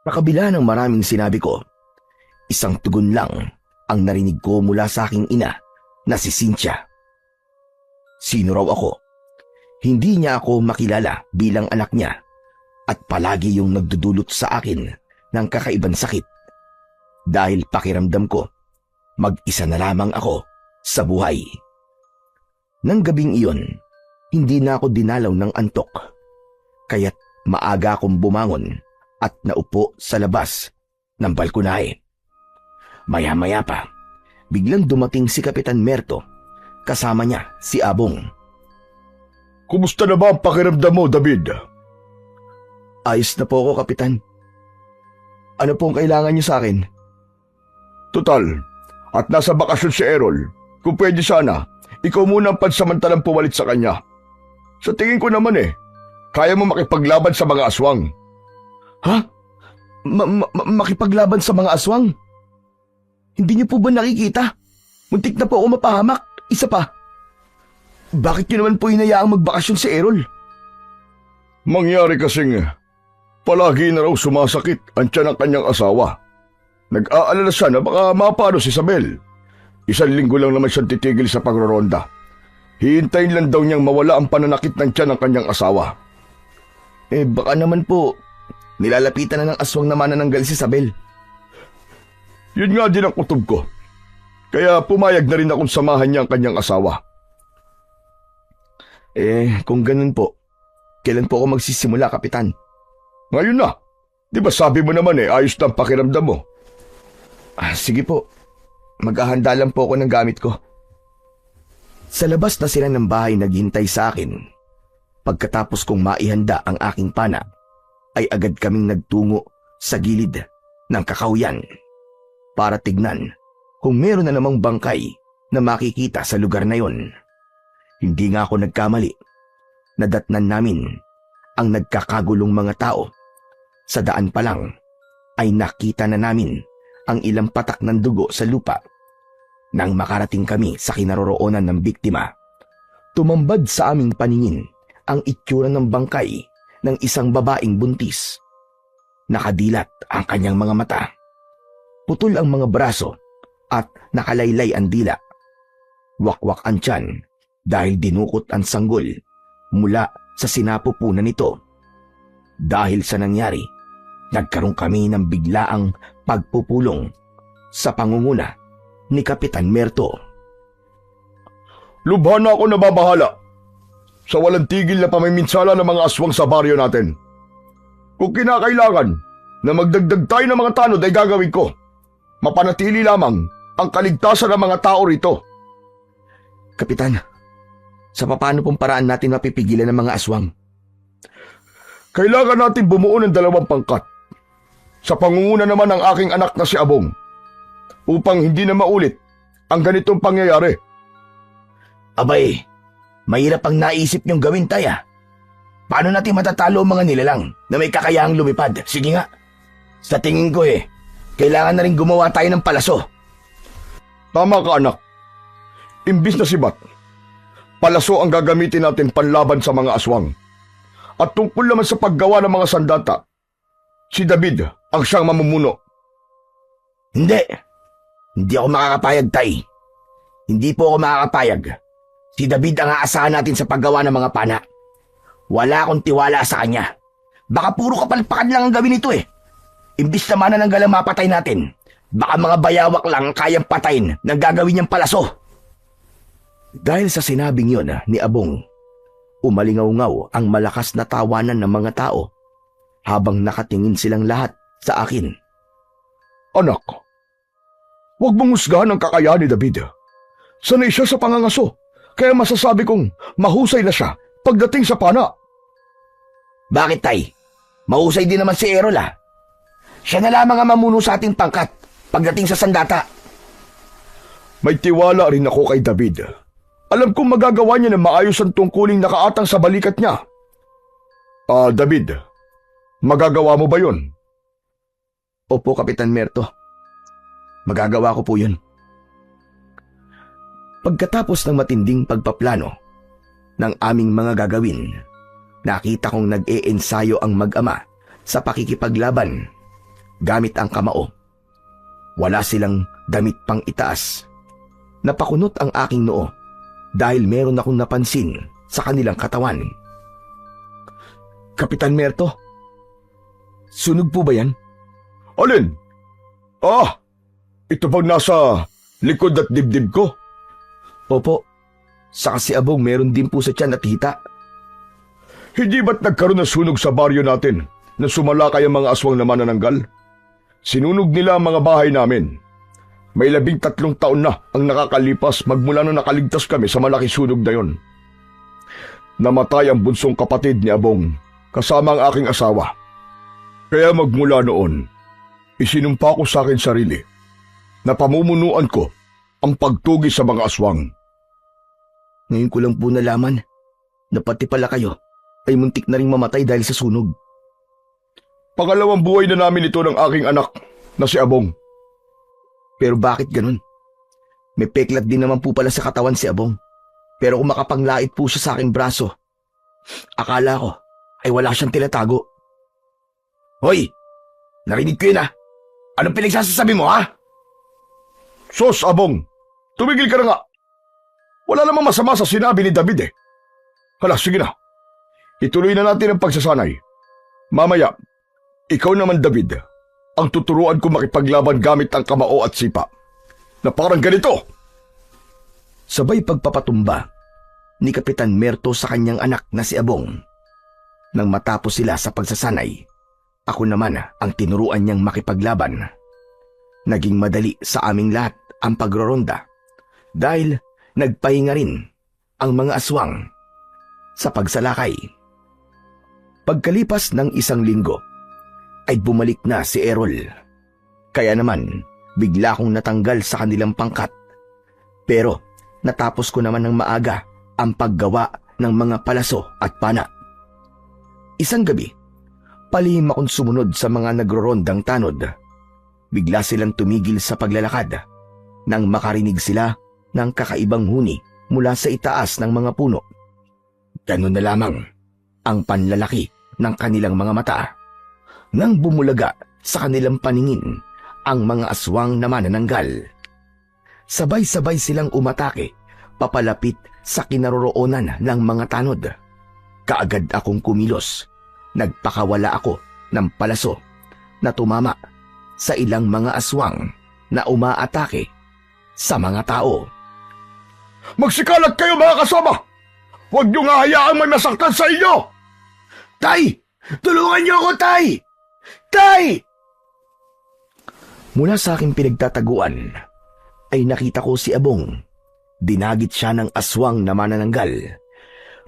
Sa kabila ng maraming sinabi ko, isang tugon lang ang narinig ko mula sa aking ina na si Cynthia. Sino raw ako? Hindi niya ako makilala bilang anak niya at palagi yung nagdudulot sa akin ng kakaibang sakit. Dahil pakiramdam ko, mag-isa na lamang ako sa buhay. Nang gabing iyon, hindi na ako dinalaw ng antok. Kaya't maaga akong bumangon at naupo sa labas ng balkonahe. Maya-maya pa, biglang dumating si Kapitan Merto. Kasama niya si Abong.
Kumusta na ba ang pakiramdam mo, David?
Ayos na po ako, Kapitan. Ano pong kailangan niyo sa akin?
Total, at nasa bakasyon si Errol. Kung pwede sana, ikaw muna ang pansamantalang pumalit sa kanya. Sa tingin ko naman kaya mo makipaglaban sa mga aswang.
Ha? Makipaglaban sa mga aswang? Hindi niyo po ba nakikita? Muntik na po ako mapahamak. Isa pa. Bakit niyo naman po hinayaang magbakasyon si Errol?
Mangyari kasing palagi na raw sumasakit ang tiyan ng kanyang asawa. Nag-aalala siya na baka mapano si Isabel. 1 linggo lang naman siyang titigil sa pagroronda. Hihintayin lang daw niyang mawala ang pananakit ng tiyan ng kanyang asawa.
Baka naman po, nilalapitan na ng aswang na manananggal si Isabel.
Yun nga din ang kutob ko. Kaya pumayag na rin akong samahan niya ang kanyang asawa.
Kung ganun po, kailan po ako magsisimula, Kapitan?
Ngayon na. Di ba sabi mo naman ayos na ang pakiramdam mo?
Sige po, maghahanda lang po ako ng gamit ko. Sa labas na sila ng bahay naghintay sa akin. Pagkatapos kong maihanda ang aking pana, ay agad kaming nagtungo sa gilid ng kakauyan para tignan kung meron na namang bangkay na makikita sa lugar na yon. Hindi nga ako nagkamali. Nadatnan namin ang nagkakagulong mga tao. Sa daan pa lang ay nakita na namin ang ilang patak ng dugo sa lupa. Nang makarating kami sa kinaroroonan ng biktima, tumambad sa aming paningin ang itsura ng bangkay ng isang babaeng buntis. Nakadilat ang kanyang mga mata. Putol ang mga braso at nakalaylay ang dila. Wakwak ang tiyan dahil dinukot ang sanggol mula sa sinapupunan nito. Dahil sa nangyari, nagkaroon kami ng biglaang pagpupulong sa pangunguna ni Kapitan Merto.
Lubha na ako nababahala sa walang tigil na pamiminsala ng mga aswang sa baryo natin. Kung kinakailangan na magdagdag tayo ng mga tanod ay gagawin ko. Mapanatili lamang ang kaligtasan ng mga tao rito.
Kapitan, sa paano pong paraan natin mapipigilan ng mga aswang?
Kailangan natin bumuo ng 2 pangkat. Sa pangunguna naman ng aking anak na si Abong, upang hindi na maulit ang ganitong pangyayari.
Abay, mahirap ang naisip niyong gawin, Tay. Paano natin matatalo ang mga nilalang na may kakayahang lumipad? Sige nga. Sa tingin ko kailangan na rin gumawa tayo ng palaso.
Tama ka, anak. Imbis na sibat, palaso ang gagamitin natin panlaban sa mga aswang. At tungkol naman sa paggawa ng mga sandata, si David ang siyang mamumuno.
Hindi ako makakapayag, Tay. Hindi po ako makakapayag. Si David ang aasahan natin sa paggawa ng mga pana. Wala akong tiwala sa kanya. Baka puro kapalpakan lang ang gawin nito Imbis na manananggal ang mapatay natin, baka mga bayawak lang ang kayang patayin ng gagawin niyang palaso. Dahil sa sinabing yon ni Abong, umalingaw-ngaw ang malakas na tawanan ng mga tao habang nakatingin silang lahat sa akin.
Anak, huwag mong husgahan ang kakayahan ni David. Sanay siya sa pangangaso, kaya masasabi kong mahusay na siya pagdating sa pana.
Bakit, Tay? Mahusay din naman si Errol Siya na lamang ang mamuno sa ating pangkat pagdating sa sandata.
May tiwala rin ako kay David. Alam kong magagawa niya na maayos ang tungkuling nakaatang sa balikat niya. David, magagawa mo ba yun?
Opo, Kapitan Merto. Magagawa ko po yun. Pagkatapos ng matinding pagpaplano ng aming mga gagawin, nakita kong nag-e-ensayo ang mag-ama sa pakikipaglaban gamit ang kamao. Wala silang damit pang itaas. Napakunot ang aking noo dahil meron akong napansin sa kanilang katawan. Kapitan Merto, sunog po ba yan?
Alin? Ito bang nasa likod at dibdib ko?
Opo, saka si Abong meron din po sa tiyan at hita.
Hindi ba't nagkaroon ng sunog sa baryo natin na sumalakay ang mga aswang na manananggal? Sinunog nila ang mga bahay namin. May 13 taon na ang nakakalipas magmula na nakaligtas kami sa malaking sunog na yon. Namatay ang bunsong kapatid ni Abong kasama ang aking asawa. Kaya magmula noon, isinumpa ko sa akin sarili na pamumunuan ko ang pagtugi sa mga aswang.
Ngayon ko lang po nalaman na pati pala kayo ay muntik na ring mamatay dahil sa sunog.
Pangalawang buhay na namin ito ng aking anak na si Abong.
Pero bakit ganun? May peklat din naman po pala sa katawan si Abong. Pero kung makapanglait po siya sa aking braso, akala ko ay wala siyang tinatago. Hoy! Narinig ko yun
Anong pinagsasasabi mo, ha?
Sos, Abong, tumigil ka na nga. Wala namang masama sa sinabi ni David eh. Hala, sige na. Ituloy na natin ang pagsasanay. Mamaya, ikaw naman David, ang tuturuan ko makipaglaban gamit ang kamao at sipa. Na parang ganito.
Sabay pagpapatumba ni Kapitan Merto sa kanyang anak na si Abong. Nang matapos sila sa pagsasanay, ako naman ang tinuruan niyang makipaglaban. Naging madali sa aming lahat ang pagroronda dahil nagpahinga rin ang mga aswang sa pagsalakay. Pagkalipas ng 1 linggo, ay bumalik na si Errol. Kaya naman, bigla kong natanggal sa kanilang pangkat. Pero natapos ko naman ng maaga ang paggawa ng mga palaso at pana. Isang gabi, palihim akong sumunod sa mga nagrorondang tanod. Bigla silang tumigil sa paglalakad nang makarinig sila ng kakaibang huni mula sa itaas ng mga puno. Ganun na lamang ang panlalaki ng kanilang mga mata. Nang bumulaga sa kanilang paningin ang mga aswang na manananggal. Sabay-sabay silang umatake papalapit sa kinaroroonan ng mga tanod. Kaagad akong kumilos. Nagpakawala ako ng palaso na tumama sa ilang mga aswang na umaatake sa mga tao.
Magsikalat kayo mga kasama! Huwag niyo nga hayaang may masaktan sa inyo!
Tay! Tulungan niyo ako, Tay! Tay! Mula sa aking pinagtataguan ay nakita ko si Abong. Dinagit siya ng aswang na manananggal.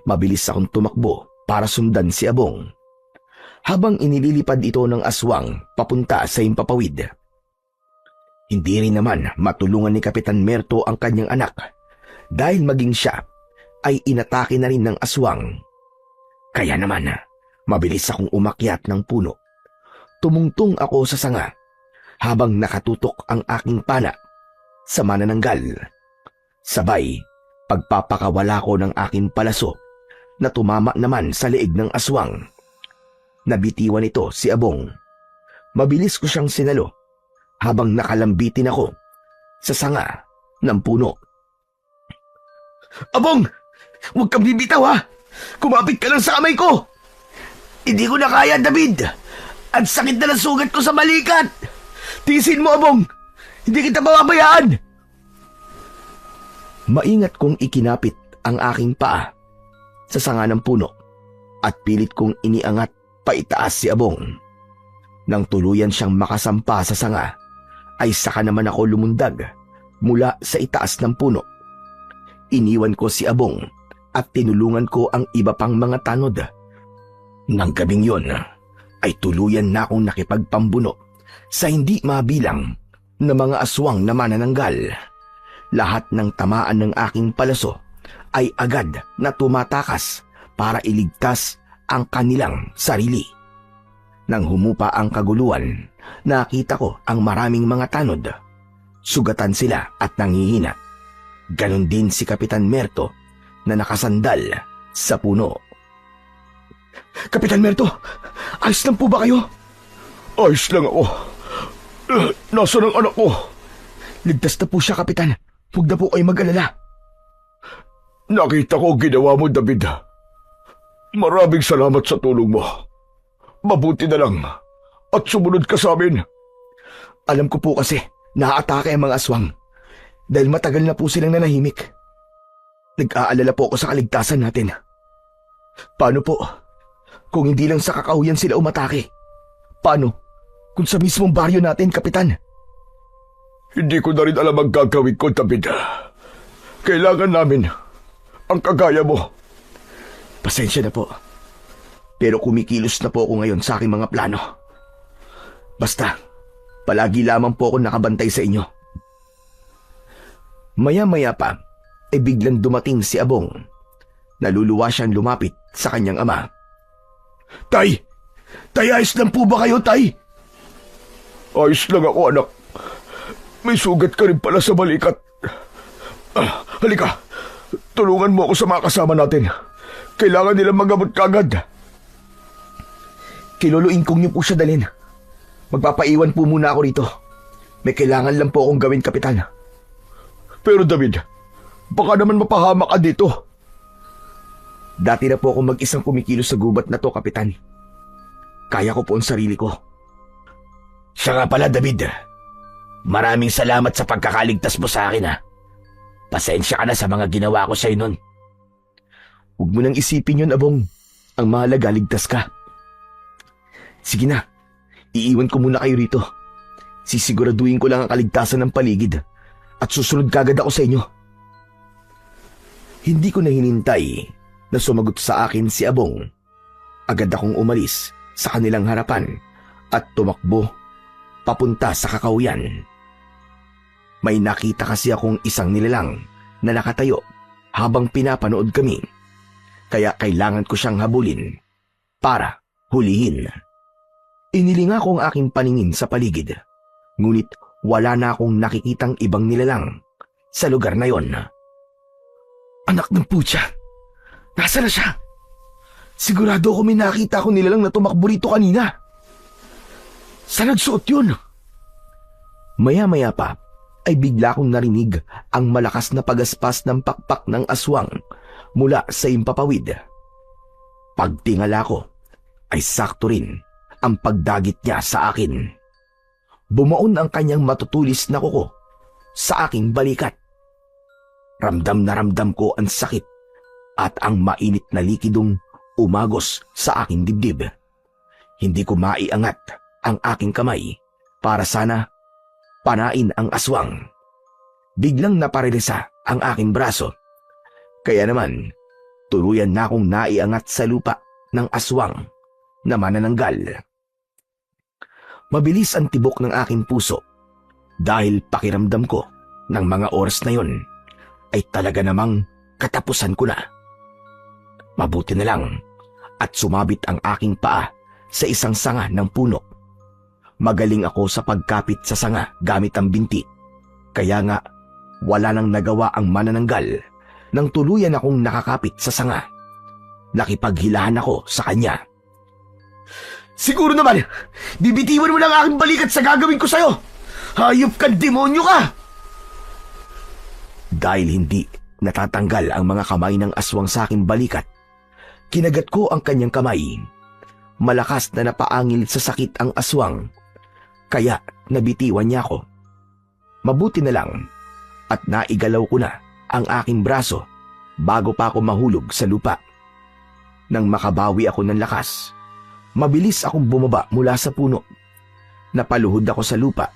Mabilis akong tumakbo para sundan si Abong. Habang inililipad ito ng aswang papunta sa himpapawid. Hindi rin naman matulungan ni Kapitan Merto ang kanyang anak dahil maging siya ay inatake na rin ng aswang. Kaya naman, mabilis akong umakyat ng puno. Tumungtong ako sa sanga habang nakatutok ang aking pana sa manananggal. Sabay, pagpapakawala ko ng aking palaso na tumama naman sa leeg ng aswang. Nabitiwan ito si Abong. Mabilis ko siyang sinalo habang nakalambitin ako sa sanga ng puno. Abong! Huwag kang bibitaw, ha! Kumapit ka lang sa kamay ko! Hindi ko na kaya, David! Ang sakit na ng sugat ko sa balikat! Tiisin mo, Abong! Hindi kita mababayaan! Maingat kong ikinapit ang aking paa sa sanga ng puno at pilit kong iniangat paitaas si Abong. Nang tuluyan siyang makasampa sa sanga, ay saka naman ako lumundag mula sa itaas ng puno. Iniwan ko si Abong at tinulungan ko ang iba pang mga tanod. Nang gabing yon, ay tuluyan na akong nakipagpambuno sa hindi mabilang na mga aswang na manananggal. Lahat ng tamaan ng aking palaso ay agad na tumatakas para iligtas ang kanilang sarili. Nang humupa ang kaguluhan, nakita ko ang maraming mga tanod. Sugatan sila at nanghihina. Ganon din si Kapitan Merto na nakasandal sa puno. Kapitan Merto, ayos lang po ba kayo?
Ayos lang ako. Nasaan ang anak ko?
Ligtas na po siya, Kapitan. Huwag na po kayo mag-alala.
Nakita ko ang ginawa mo, David. Maraming salamat sa tulong mo. Mabuti na lang at sumunod ka sa amin.
Alam ko po kasi naaatake ang mga aswang dahil matagal na po silang nanahimik. Nag-aalala po ako sa kaligtasan natin. Paano po kung hindi lang sa kakahuyan sila umatake? Paano kung sa mismong baryo natin, Kapitan?
Hindi ko na rin alam ang gagawin ko, David. Kailangan namin ang kagaya mo.
Pasensya na po. Pero kumikilos na po ako ngayon sa aking mga plano. Basta, palagi lamang po ako nakabantay sa inyo. Maya-maya pa, ay biglang dumating si Abong. Naluluwa siyang lumapit sa kanyang ama.
Tay! Tay, ayos lang po ba kayo, Tay? Ayos lang ako, anak. May sugat ka rin pala sa balikat. Halika, tulungan mo ako sa mga kasama natin. Kailangan nilang magamot kagad.
Kiluluin kong niyo po siya dalhin. Magpapaiwan po muna ako rito. May kailangan lang po akong gawin, Kapitan.
Pero David, baka naman mapahamak ka dito.
Dati na po ako mag-isang kumikilos sa gubat na to, Kapitan. Kaya ko po ang sarili ko.
Siya nga pala, David. Maraming salamat sa pagkakaligtas mo sa akin, ha. Pasensya ka na sa mga ginawa ko sa'yo nun.
Huwag mo nang isipin yun, Abong. Ang mahalaga, ligtas ka. Sige na, iiwan ko muna kayo rito. Sisiguraduhin ko lang ang kaligtasan ng paligid at susunod kagad ako sa inyo. Hindi ko na hinintay na sumagot sa akin si Abong. Agad akong umalis sa kanilang harapan at tumakbo papunta sa kakahuyan. May nakita kasi akong isang nilalang na nakatayo habang pinapanood kami. Kaya kailangan ko siyang habulin para hulihin. Inilinga ko ang aking paningin sa paligid. Ngunit wala na akong nakikitang ibang nilalang sa lugar na yon. Anak ng putya! Nasaan na siya? Sigurado ako may nakita akong nilalang na tumakbo rito kanina. Saan nagsuot yun? Maya-maya pa ay bigla kong narinig ang malakas na pagaspas ng pakpak ng aswang mula sa impapawid. Pagtingala ko ay sakto rin ang pagdagit niya sa akin. Bumaon ang kanyang matutulis na kuko sa aking balikat. Ramdam na ramdam ko ang sakit at ang mainit na likidong umagos sa aking dibdib. Hindi ko maiangat ang aking kamay para sana panain ang aswang. Biglang naparilisa ang aking braso. Kaya naman, tuluyan na akong naiangat sa lupa ng aswang na manananggal. Mabilis ang tibok ng aking puso dahil pakiramdam ko ng mga oras na yon ay talaga namang katapusan ko na. Mabuti na lang at sumabit ang aking paa sa isang sanga ng puno. Magaling ako sa pagkapit sa sanga gamit ang binti. Kaya nga, wala nang nagawa ang manananggal nang tuluyan akong nakakapit sa sanga. Nakipaghilahan ako sa kanya. Siguro naman, bibitiwan mo lang aking balikat sa gagawin ko sa'yo. Hayop ka, demonyo ka! Dahil hindi natatanggal ang mga kamay ng aswang sa aking balikat, kinagat ko ang kanyang kamay. Malakas na napaangil sa sakit ang aswang, kaya nabitiwan niya ako. Mabuti na lang at naigalaw ko na ang aking braso bago pa ako mahulog sa lupa. Nang makabawi ako ng lakas, mabilis akong bumaba mula sa puno. Napaluhod ako sa lupa.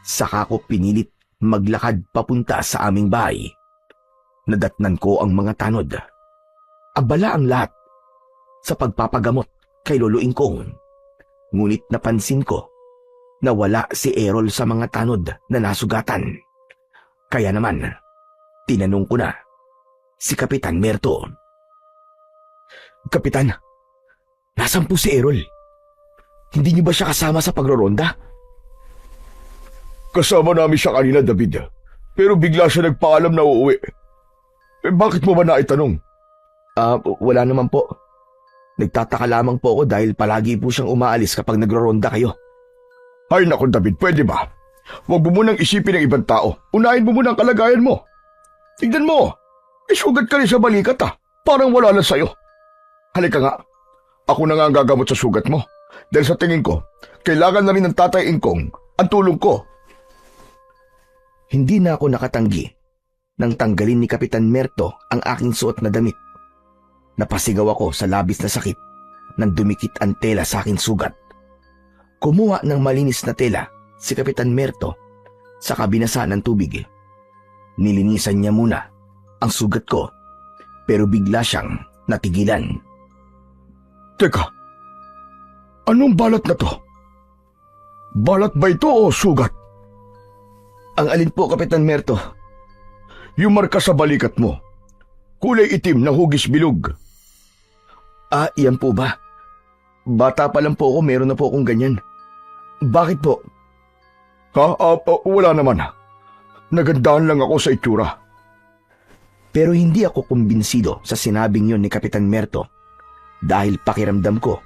Saka ko pinilit maglakad papunta sa aming bahay. Nadatnan ko ang mga tanod. Abala ang lahat sa pagpapagamot kay Lolo Ingkong. Ngunit napansin ko na wala si Errol sa mga tanod na nasugatan. Kaya naman, tinanong ko na si Kapitan Merto. Kapitan, nasaan po si Errol? Hindi niyo ba siya kasama sa pagroronda?
Kasama namin siya kanina, David. Pero bigla siya nagpaalam na uuwi. Bakit mo ba naitanong?
Wala naman po. Nagtataka lamang po ako dahil palagi po siyang umaalis kapag nagroronda kayo.
Ay naku, David, pwede ba? Huwag mo munang isipin ng ibang tao. Unahin mo muna ang kalagayan mo. Tignan mo, sugat ka rin sa balikat Parang wala lang sa'yo. Halika nga, ako na nga ang gagamot sa sugat mo. Dahil sa tingin ko, kailangan na rin ng Tatay Ingkong ang tulong ko.
Hindi na ako nakatanggi nang tanggalin ni Kapitan Merto ang aking suot na damit. Napasigaw ako sa labis na sakit nang dumikit ang tela sa aking sugat. Kumuha ng malinis na tela si Kapitan Merto sa kabinasa ng tubig. Nilinisan niya muna ang sugat ko pero bigla siyang natigilan.
Teka, anong balat na to? Balat ba ito o sugat?
Ang alin po, Kapitan Merto?
Yung marka sa balikat mo. Kulay itim na hugis bilog.
Iyan po ba? Bata pa lang po ako, meron na po akong ganyan. Bakit po?
Wala naman. Nagandahan lang ako sa itsura.
Pero hindi ako kumbinsido sa sinabing yon ni Kapitan Merto dahil pakiramdam ko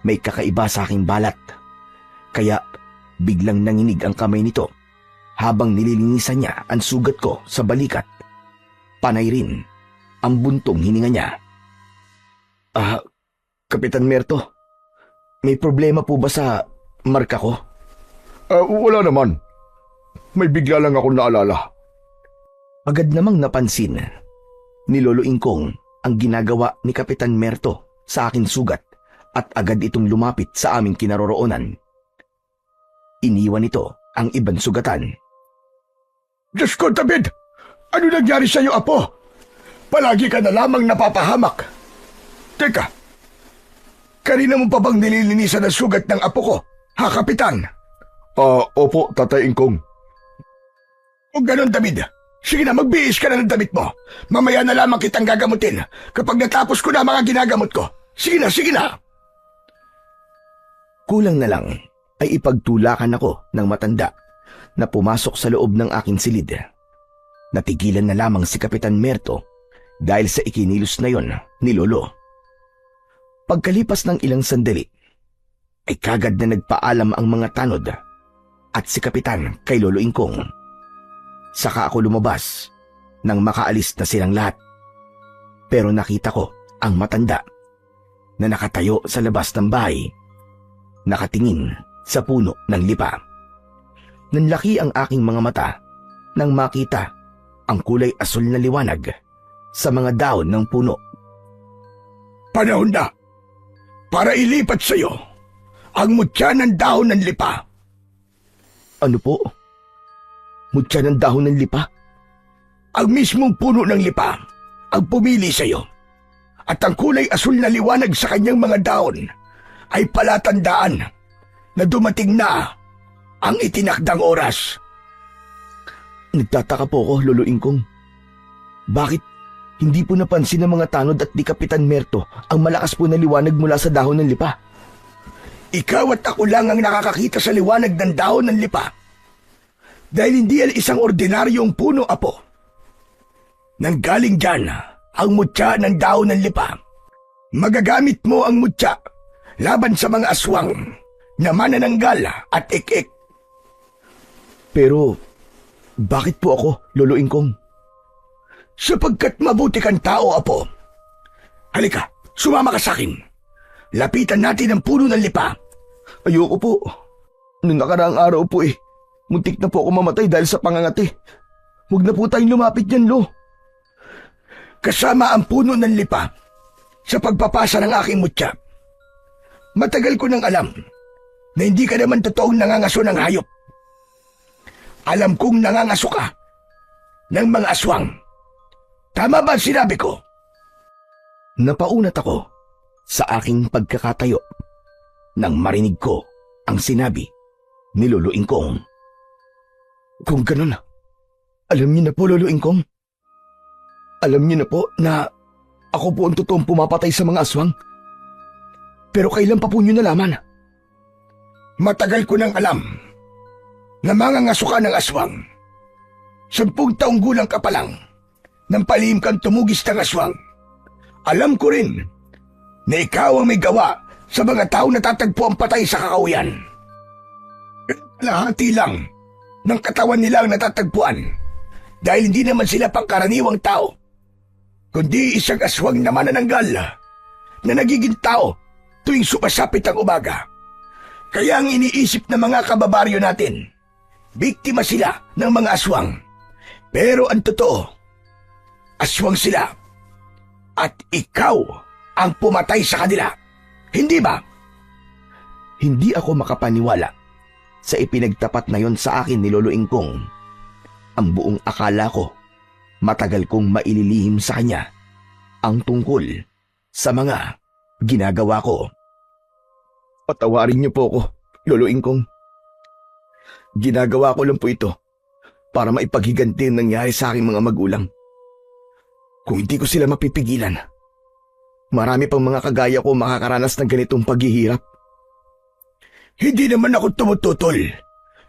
may kakaiba sa aking balat. Kaya biglang nanginig ang kamay nito habang nililinisan niya ang sugat ko sa balikat. Panay rin ang buntong hininga niya. Kapitan Merto, may problema po ba sa marka ko?
Wala naman. May bigla lang ako naalala.
Agad namang napansin ni Lolo Ingkong ang ginagawa ni Kapitan Merto sa aking sugat at agad itong lumapit sa aming kinaroroonan. Iniwan nito ang ibang sugatan.
Diyos ko, David! Ano nangyari sa'yo, Apo? Palagi ka na lamang napapahamak. Teka, kanina mo pa bang nililinisan ang sugat ng apo ko, ha, Kapitan? Opo, Tatay Ingkong. Kung ganun, David, sige na, magbihis ka na ng damit mo. Mamaya na lamang kitang gagamutin kapag natapos ko na ang mga ginagamot ko. Sige na, sige na!
Kulang na lang ay ipagtulakan ako ng matanda na pumasok sa loob ng aking silid. Natigilan na lamang si Kapitan Merto dahil sa ikinilos na yon ni Lolo. Pagkalipas ng ilang sandali, ay kagad na nagpaalam ang mga tanod at si Kapitan kay Lolo Ingkong. Saka ako lumabas nang makaalis na silang lahat. Pero nakita ko ang matanda na nakatayo sa labas ng bahay, nakatingin sa puno ng lipa. Nanlaki ang aking mga mata nang makita ang kulay asul na liwanag sa mga dahon ng puno.
Panahon na para ilipat sa iyo ang mutya ng dahon ng lipa.
Ano po? Mutya ng dahon ng lipa?
Ang mismong puno ng lipa ang pumili sa iyo. At ang kulay asul na liwanag sa kanyang mga dahon ay palatandaan na dumating na ang itinakdang oras.
Nagtataka po ako, Lolo Ingkong. Bakit hindi po napansin ng mga tanod at ni Kapitan Merto ang malakas po na liwanag mula sa dahon ng lipa?
Ikaw at ako lang ang nakakakita sa liwanag ng dahon ng lipa. Dahil hindi yan isang ordinaryong puno, Apo. Nanggaling dyan ang mutya ng dahon ng lipa. Magagamit mo ang mutya laban sa mga aswang na manananggal at ik-ik.
Pero bakit po ako, Lolo Ingkong?
Sapagkat mabuti kang tao, Apo. Halika, sumama ka sa akin. Lapitan natin ang puno ng lipa.
Ayoko po. Noong nakaraang araw po muntik na po ako mamatay dahil sa pangangati. Huwag na po tayong lumapit dyan, Lo.
Kasama ang puno ng lipa sa pagpapasa ng aking mutya. Matagal ko nang alam na hindi ka naman totoong nangangaso ng hayop. Alam kong nangangaso ka ng mga aswang. Tama ba ang sinabi ko?
Napaunat ako sa aking pagkakatayo nang marinig ko ang sinabi ni Lolo Ingkong. Kung ganun, alam niyo na po, Lolo Ingkong. Alam niyo na po na ako po ang totoong pumapatay sa mga aswang. Pero kailan pa po niyo nalaman?
Matagal ko nang alam na mangangaso ka ng aswang. 10 taong gulang ka pa lang nang palihim kang tumugis ng aswang. Alam ko rin na ikaw ang may gawa sa mga tao na tatagpo ang patay sa kakahuyan. Lahati lang ng katawan nila ang natatagpuan dahil hindi naman sila pangkaraniwang tao, kundi isang aswang na manananggal na nagiging tao tuwing sumasapit ang umaga. Kaya ang iniisip ng mga kababaryo natin, biktima sila ng mga aswang. Pero ang totoo, aswang sila at ikaw ang pumatay sa kanila. Hindi ba?
Hindi ako makapaniwala sa ipinagtapat na yon sa akin ni Lolo Ingkong. Ang buong akala ko, matagal kong maililihim sa kanya ang tungkol sa mga ginagawa ko. Patawarin niyo po ako, Lolo Ingkong. Ginagawa ko lang po ito para maipaghiganti ang nangyari sa aking mga magulang. Kung hindi ko sila mapipigilan, marami pang mga kagaya ko makakaranas ng ganitong paghihirap.
Hindi naman ako tumututol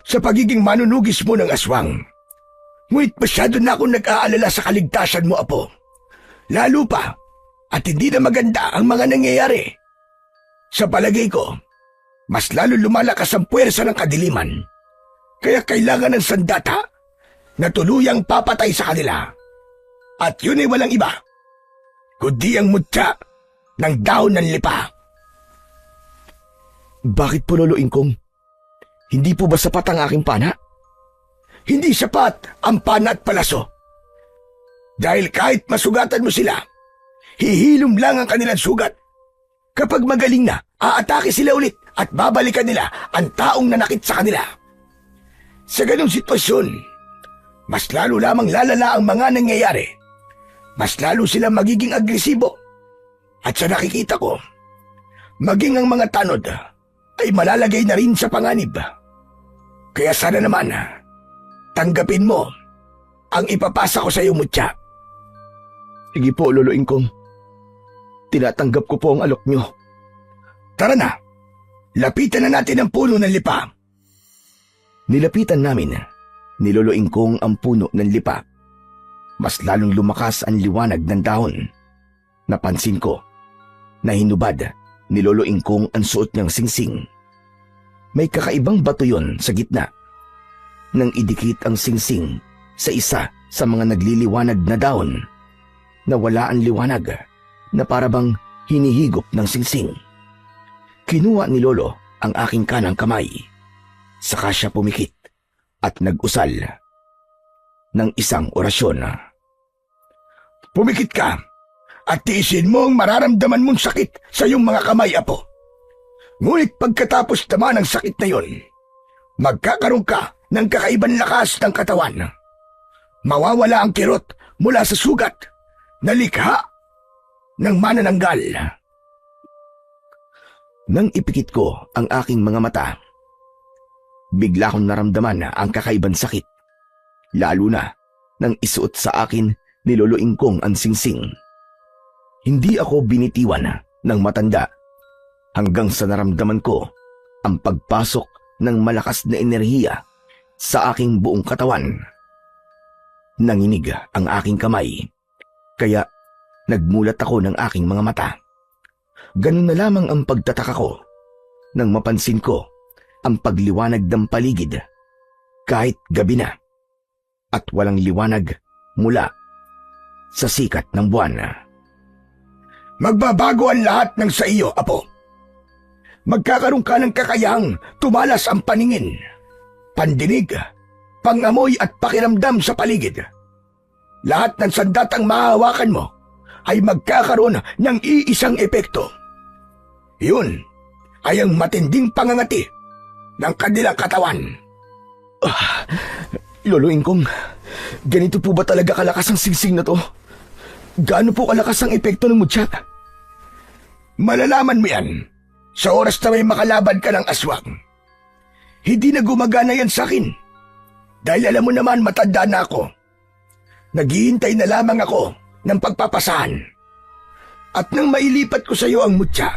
sa pagiging manunugis mo ng aswang. Ngunit masyado na akong nag-aalala sa kaligtasan mo, Apo. Lalo pa, at hindi na maganda ang mga nangyayari. Sa palagay ko,
mas lalo lumalakas ang puwersa ng kadiliman. Kaya kailangan ng sandata na tuluyang papatay sa kanila. At yun ay walang iba, kundi ang mutya ng dahon ng lipa.
Bakit po, Lolo Ingkong? Hindi po ba sapat ang aking pana?
Hindi sapat ang pana at palaso. Dahil kahit masugatan mo sila, hihilom lang ang kanilang sugat. Kapag magaling na, aatake sila ulit at babalikan nila ang taong nanakit sa kanila. Sa ganong sitwasyon, mas lalo lamang lalala ang mga nangyayari. Mas lalo sila magiging agresibo. At sa nakikita ko, maging ang mga tanod ay malalagay na rin sa panganib. Kaya sana naman, tanggapin mo ang ipapasa ko sa iyo, mutya.
Sige po, Lolo Ingkong. Tinatanggap ko po ang alok nyo.
Tara na, lapitan na natin ang puno ng lipa.
Nilapitan namin ni Lolo Ingkong ang puno ng lipa. Mas lalong lumakas ang liwanag ng dahon. Napansin ko na hinubad ni Lolo Ingkong ang suot niyang singsing. May kakaibang bato yon sa gitna. Nang idikit ang singsing sa isa sa mga nagliliwanag na dahon, nawala ang liwanag na parabang hinihigop ng singsing. Kinuha ni Lolo ang aking kanang kamay. Saka siya pumikit at nag-usal ng isang orasyon.
Pumikit ka at tiisin mo ang mararamdaman mong sakit sa iyong mga kamay, apo. Ngunit pagkatapos naman ng sakit na yon, magkakaroon ka ng kakaibang lakas ng katawan. Mawawala ang kirot mula sa sugat na likha ng manananggal.
Nang ipikit ko ang aking mga mata, bigla kong naramdaman ang kakaibang sakit, lalo na nang isuot sa akin ni Lolo Ingkong ang singsing. Hindi ako binitiwan ng matanda hanggang sa naramdaman ko ang pagpasok ng malakas na enerhiya sa aking buong katawan. Nanginig ang aking kamay, kaya nagmulat ako ng aking mga mata. Ganun na lamang ang pagtataka ko nang mapansin ko ang pagliwanag ng paligid kahit gabi na at walang liwanag mula sa sikat ng buwan.
Magbabago ang lahat ng sa iyo, apo. Magkakaroon ka ng kakayahang tumalas ang paningin, pandinig, pangamoy at pakiramdam sa paligid. Lahat ng sandatang mahahawakan mo ay magkakaroon ng iisang epekto. Yun ay ang matinding pangangati ng kanilang katawan.
Lolo Ingkong, ganito po ba talaga kalakas ang singsing na to? Gaano po kalakas ang epekto ng mutya?
Malalaman mo yan sa oras na may makalaban ka ng aswang. Hindi na gumagana yan sa akin. Dahil alam mo naman matanda na ako. Naghihintay na lamang ako ng pagpapasahan. At nang mailipat ko sa iyo ang mutya,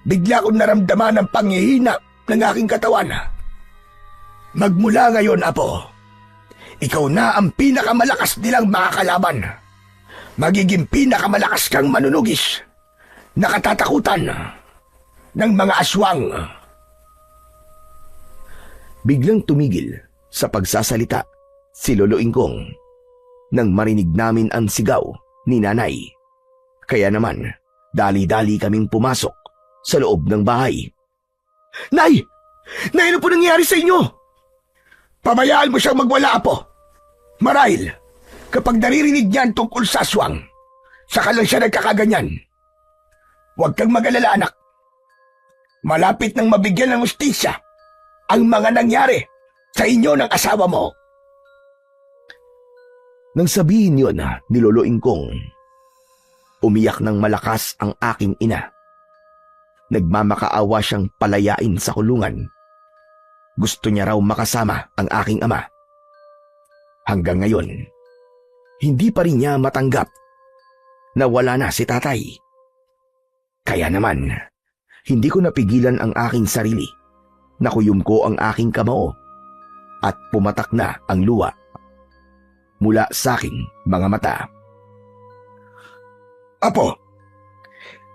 bigla kong naramdaman ang panghihina ng aking katawan. Magmula ngayon, apo, ikaw na ang pinakamalakas nilang makakalaban. Magiging pinakamalakas kang manunugis, nakatatakutan ng mga aswang.
Biglang tumigil sa pagsasalita si Lolo Ingkong nang marinig namin ang sigaw ni Nanay. Kaya naman, dali-dali kaming pumasok sa loob ng bahay.
Nay! Nay, ano po nangyari sa inyo? Pabayaan mo siyang magwala, apo. Marahil, kapag naririnig niyan tungkol sa aswang, saka lang siya nagkakaganyan. Huwag kang mag-alala, anak. Malapit nang mabigyan ng hustisya ang mga nangyari sa inyo ng asawa mo.
Nang sabihin yun ni Lolo Ingkong, umiyak ng malakas ang aking ina. Nagmamakaawa siyang palayain sa kulungan. Gusto niya raw makasama ang aking ama. Hanggang ngayon, hindi pa rin niya matanggap na wala na si tatay. Kaya naman, hindi ko napigilan ang aking sarili. Nakuyom ko ang aking kamao at pumatak na ang luha mula sa aking mga mata.
Apo,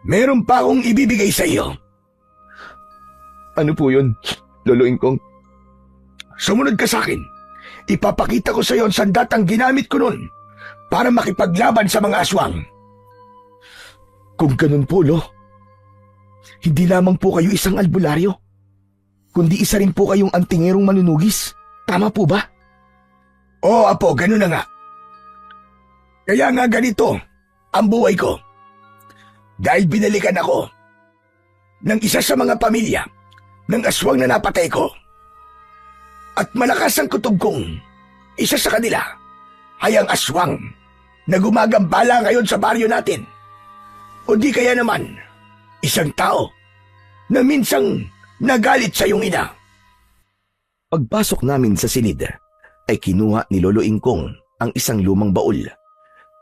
meron pa akong ibibigay sa iyo.
Ano po yun, Lolo Ingkong?
Sumunod ka sa akin. Ipapakita ko sa iyo ang sandatang ginamit ko noon para makipaglaban sa mga aswang.
Kung ganun po, Lo, hindi lamang po kayo isang albularyo, kundi isa rin po kayong antingerong manunugis. Tama po ba?
Oo, Apo, ganun na nga. Kaya nga ganito ang buhay ko. Dahil binalikan ako ng isa sa mga pamilya ng aswang na napatay ko. At malakas ang kutob kong isa sa kanila ay ang aswang na gumagambala ngayon sa baryo natin. O di kaya naman, isang tao na minsang nagalit sa iyong ina.
Pagpasok namin sa silid, ay kinuha ni Lolo Ingkong ang isang lumang baul.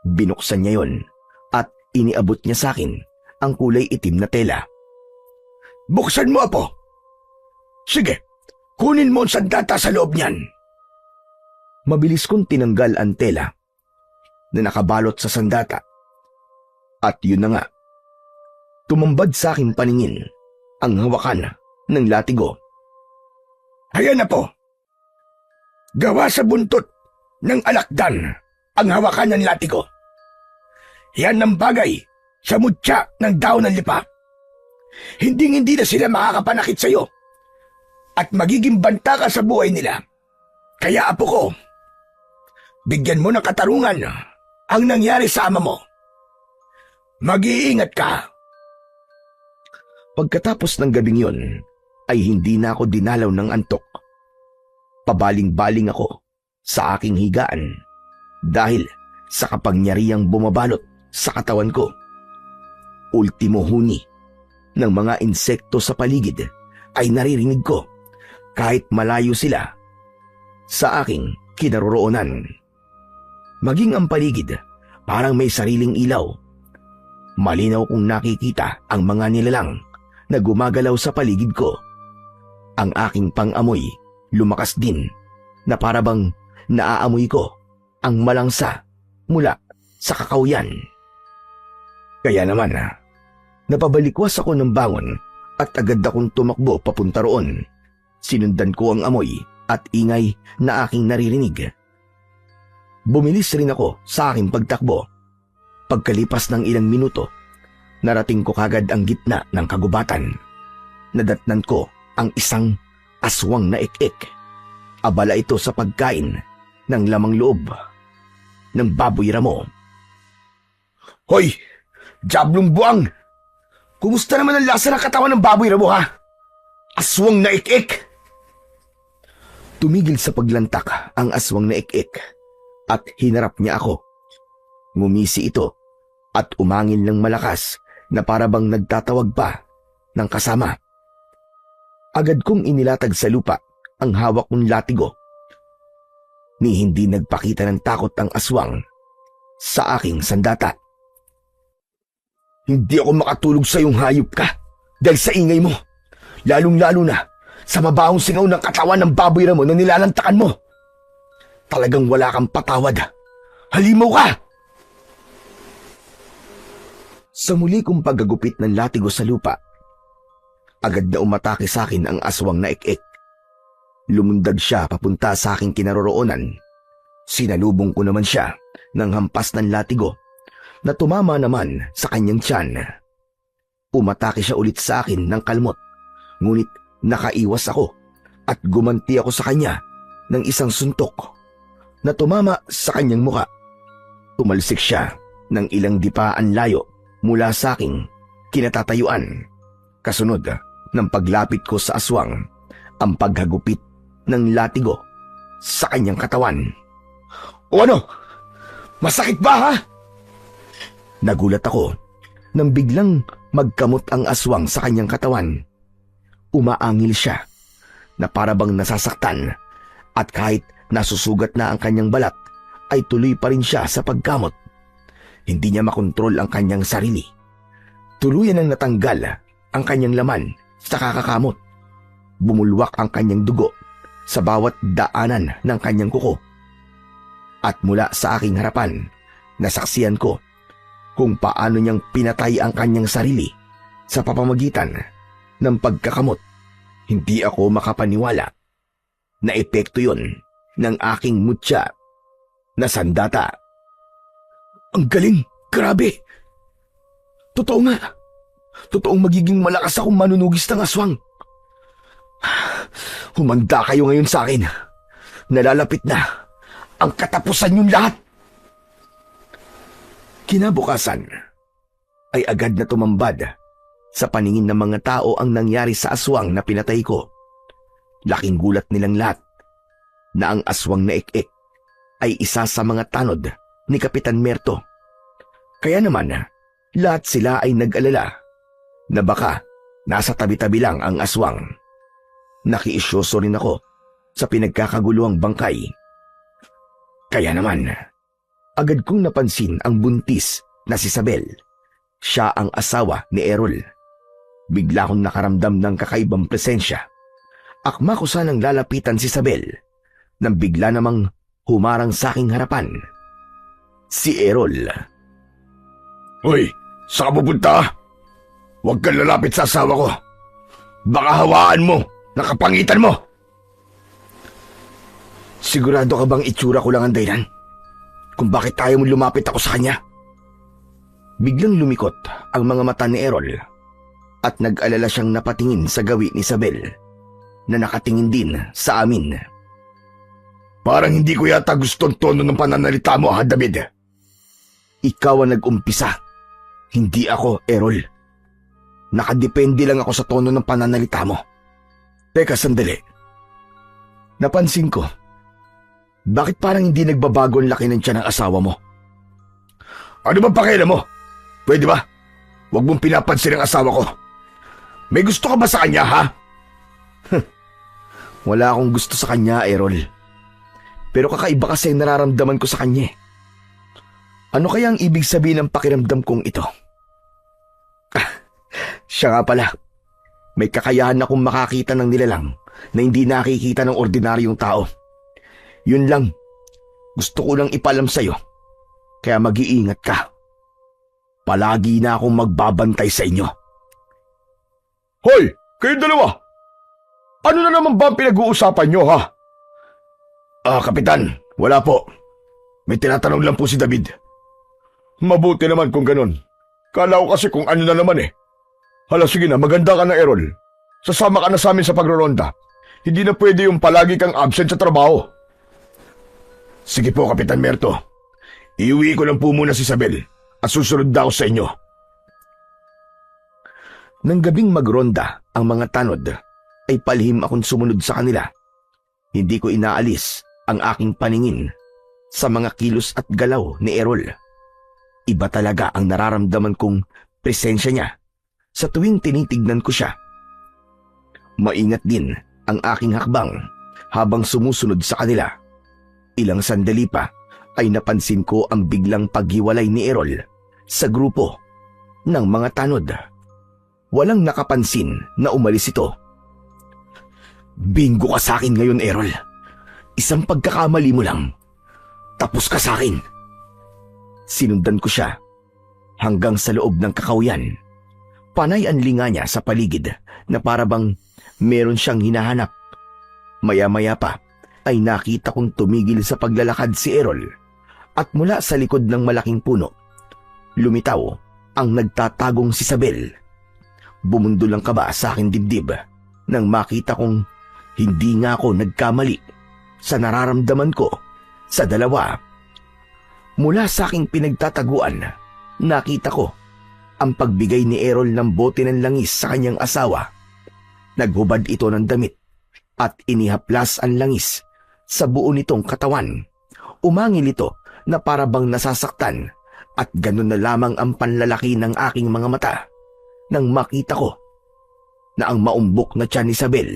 Binuksan niya yon at iniabot niya sa akin ang kulay itim na tela.
Buksan mo, Apo. Sige, kunin mo ang sandata sa loob niyan.
Mabilis kong tinanggal ang tela na nakabalot sa sandata. At yun na nga, tumambad sa aking paningin ang hawakan ng latigo.
Ayan na po. Gawa sa buntot ng alakdan ang hawakan ng latigo. Yan ang bagay sa mutya ng daon ng lipa. Hinding-hindi na sila makakapanakit sa iyo at magiging banta ka sa buhay nila. Kaya, Apo ko, bigyan mo ng katarungan ang nangyari sa ama mo. Mag-iingat ka.
Pagkatapos ng gabing yon, ay hindi na ako dinalaw ng antok. Pabaling-baling ako sa aking higaan dahil sa kapangyarihang bumabalot sa katawan ko. Ultimo huni ng mga insekto sa paligid ay naririnig ko kahit malayo sila sa aking kinaroroonan. Maging ang paligid parang may sariling ilaw. Malinaw kong nakikita ang mga nilalang na gumagalaw sa paligid ko. Ang aking pang-amoy lumakas din na parabang naaamoy ko ang malangsa mula sa kakauyan. Kaya naman, napabalikwas ako ng bangon at agad akong tumakbo papunta roon. Sinundan ko ang amoy at ingay na aking naririnig. Bumilis rin ako sa aking pagtakbo. Pagkalipas ng ilang minuto, narating ko kagad ang gitna ng kagubatan. Nadatnan ko ang isang aswang na ik-ik. Abala ito sa pagkain ng lamang loob ng baboy ramo.
Hoy! Diablong buwang! Kumusta naman ang lasa ng katawan ng baboy ramo, ha? Aswang na ik-ik!
Tumigil sa paglantak ang aswang na ik-ik at hinarap niya ako. Ngumisi ito at umangin ng malakas na parabang nagtatawag pa ng kasama. Agad kong inilatag sa lupa ang hawak kong latigo. Ni hindi nagpakita ng takot ang aswang sa aking sandata.
Hindi ako makatulog sa iyong hayop ka dahil sa ingay mo. Lalong-lalo na sa mabahong singaw ng katawan ng baboy ramo na nilalantakan mo. Talagang wala kang patawad. Halimaw ka!
Sa muli kong paggagupit ng latigo sa lupa, agad na umatake sa akin ang aswang na ik-ik. Lumundag siya papunta sa aking kinaroroonan. Sinalubong ko naman siya ng hampas ng latigo na tumama naman sa kanyang tiyan. Umatake siya ulit sa akin ng kalmot, ngunit nakaiwas ako at gumanti ako sa kanya ng isang suntok na tumama sa kanyang muka. Tumalsik siya ng ilang dipaan layo mula sa aking kinatatayuan. Kasunod ng paglapit ko sa aswang, ang paghagupit ng latigo sa kanyang katawan.
O ano? Masakit ba, ha?
Nagulat ako nang biglang magkamot ang aswang sa kanyang katawan. Umaangil siya na parabang nasasaktan at kahit nasusugat na ang kanyang balat ay tuloy pa rin siya sa pagkamot. Hindi niya makontrol ang kanyang sarili. Tuluyan ang natanggal ang kanyang laman sa kakakamot. Bumulwak ang kanyang dugo sa bawat daanan ng kanyang kuko. At mula sa aking harapan, nasaksiyan ko kung paano niyang pinatay ang kanyang sarili sa papamagitan ng pagkakamot
Hindi ako makapaniwala na epekto yon ng aking mutya na sandata.
Ang galing! Grabe! Totoo nga! Totoong magiging malakas akong manunugis ng aswang. Humanda kayo ngayon sa akin. Nalalapit na ang katapusan niyong lahat.
Kinabukasan ay agad na tumambad sa paningin ng mga tao ang nangyari sa aswang na pinatay ko. Laking gulat nilang lahat na ang aswang na ik-ik ay isa sa mga tanod ni Kapitan Merto. Kaya naman, lahat sila ay nag-alala na baka nasa tabi-tabi lang ang aswang. Nakiisyoso rin ako sa pinagkakaguluhang bangkay. Kaya naman, agad kong napansin ang buntis na si Sabel. Siya ang asawa ni Errol. Bigla akong nakaramdam ng kakaibang presensya. Akma ko sanang lalapitan si Sabel nang bigla namang humarang sa aking harapan. Si Errol.
Hoy, saan ka pupunta? Huwag kang lalapit sa asawa ko. Baka hawaan mo, nakapangitan mo.
Sigurado ka bang itsura ko lang ang dahilan kung bakit tayo mo lumapit ako sa kanya? Biglang lumikot ang mga mata ni Errol at nag-alala siyang napatingin sa gawi ni Isabel na nakatingin din sa amin.
Parang hindi ko yata gusto ang tono ng pananalita mo, ha, David?
Ikaw ang nag-umpisa, hindi ako, Errol. Nakadepende lang ako sa tono ng pananalita mo. Teka, sandali. Napansin ko, bakit parang hindi nagbabago ang laki ng tiyan ng asawa mo?
Ano bang pakialam mo? Pwede ba? Huwag mong pinapansin ang asawa ko. May gusto ka ba sa kanya, ha?
Wala akong gusto sa kanya, Errol. Pero kakaiba kasi ang nararamdaman ko sa kanya. Ano kaya ang ibig sabihin ng pakiramdam kong ito? Siya nga pala. May kakayahan akong makakita ng nilalang na hindi nakikita ng ordinaryong tao. Yun lang. Gusto ko lang ipalam sa'yo. Kaya mag-iingat ka. Palagi na akong magbabantay sa inyo.
Hoy, kayo dalawa! Ano na naman ba ang pinag-uusapan nyo, ha? Kapitan, wala po. May tinatanong lang po si David. Mabuti naman kung ganun. Kala ko kasi kung ano na naman eh. Hala, sige na, maganda ka na, Errol. Sasama ka na sa amin sa pagroronda. Hindi na pwede yung palagi kang absent sa trabaho. Sige po, Kapitan Merto. Iuwi ko lang po muna si Isabel at susunod na ako sa inyo.
Nang gabing magronda ang mga tanod, ay palihim akong sumunod sa kanila. Hindi ko inaalis ang aking paningin sa mga kilos at galaw ni Errol. Iba talaga ang nararamdaman kong presensya niya sa tuwing tinitignan ko siya. Maingat din ang aking hakbang habang sumusunod sa kanila. Ilang sandali pa ay napansin ko ang biglang paghiwalay ni Errol sa grupo ng mga tanod. Walang nakapansin na umalis ito. Bingo ka sa akin ngayon, Errol. Isang pagkakamali mo lang. Tapos ka sa akin. Sinundan ko siya hanggang sa loob ng kakahuyan. Panay ang linga niya sa paligid na parabang meron siyang hinahanap. Maya-maya pa ay nakita kong tumigil sa paglalakad si Errol at mula sa likod ng malaking puno, lumitaw ang nagtatagong si Isabel. Bumundol ang kaba sa aking dibdib nang makita kong hindi nga ako nagkamali sa nararamdaman ko sa dalawa. Mula sa aking pinagtataguan, nakita ko ang pagbigay ni Errol ng bote ng langis sa kanyang asawa. Naghubad ito ng damit at inihaplas ang langis sa buo nitong katawan. Umangil ito na parabang nasasaktan at ganun na lamang ang panlalaki ng aking mga mata nang makita ko na ang maumbok na tiyan ni Isabel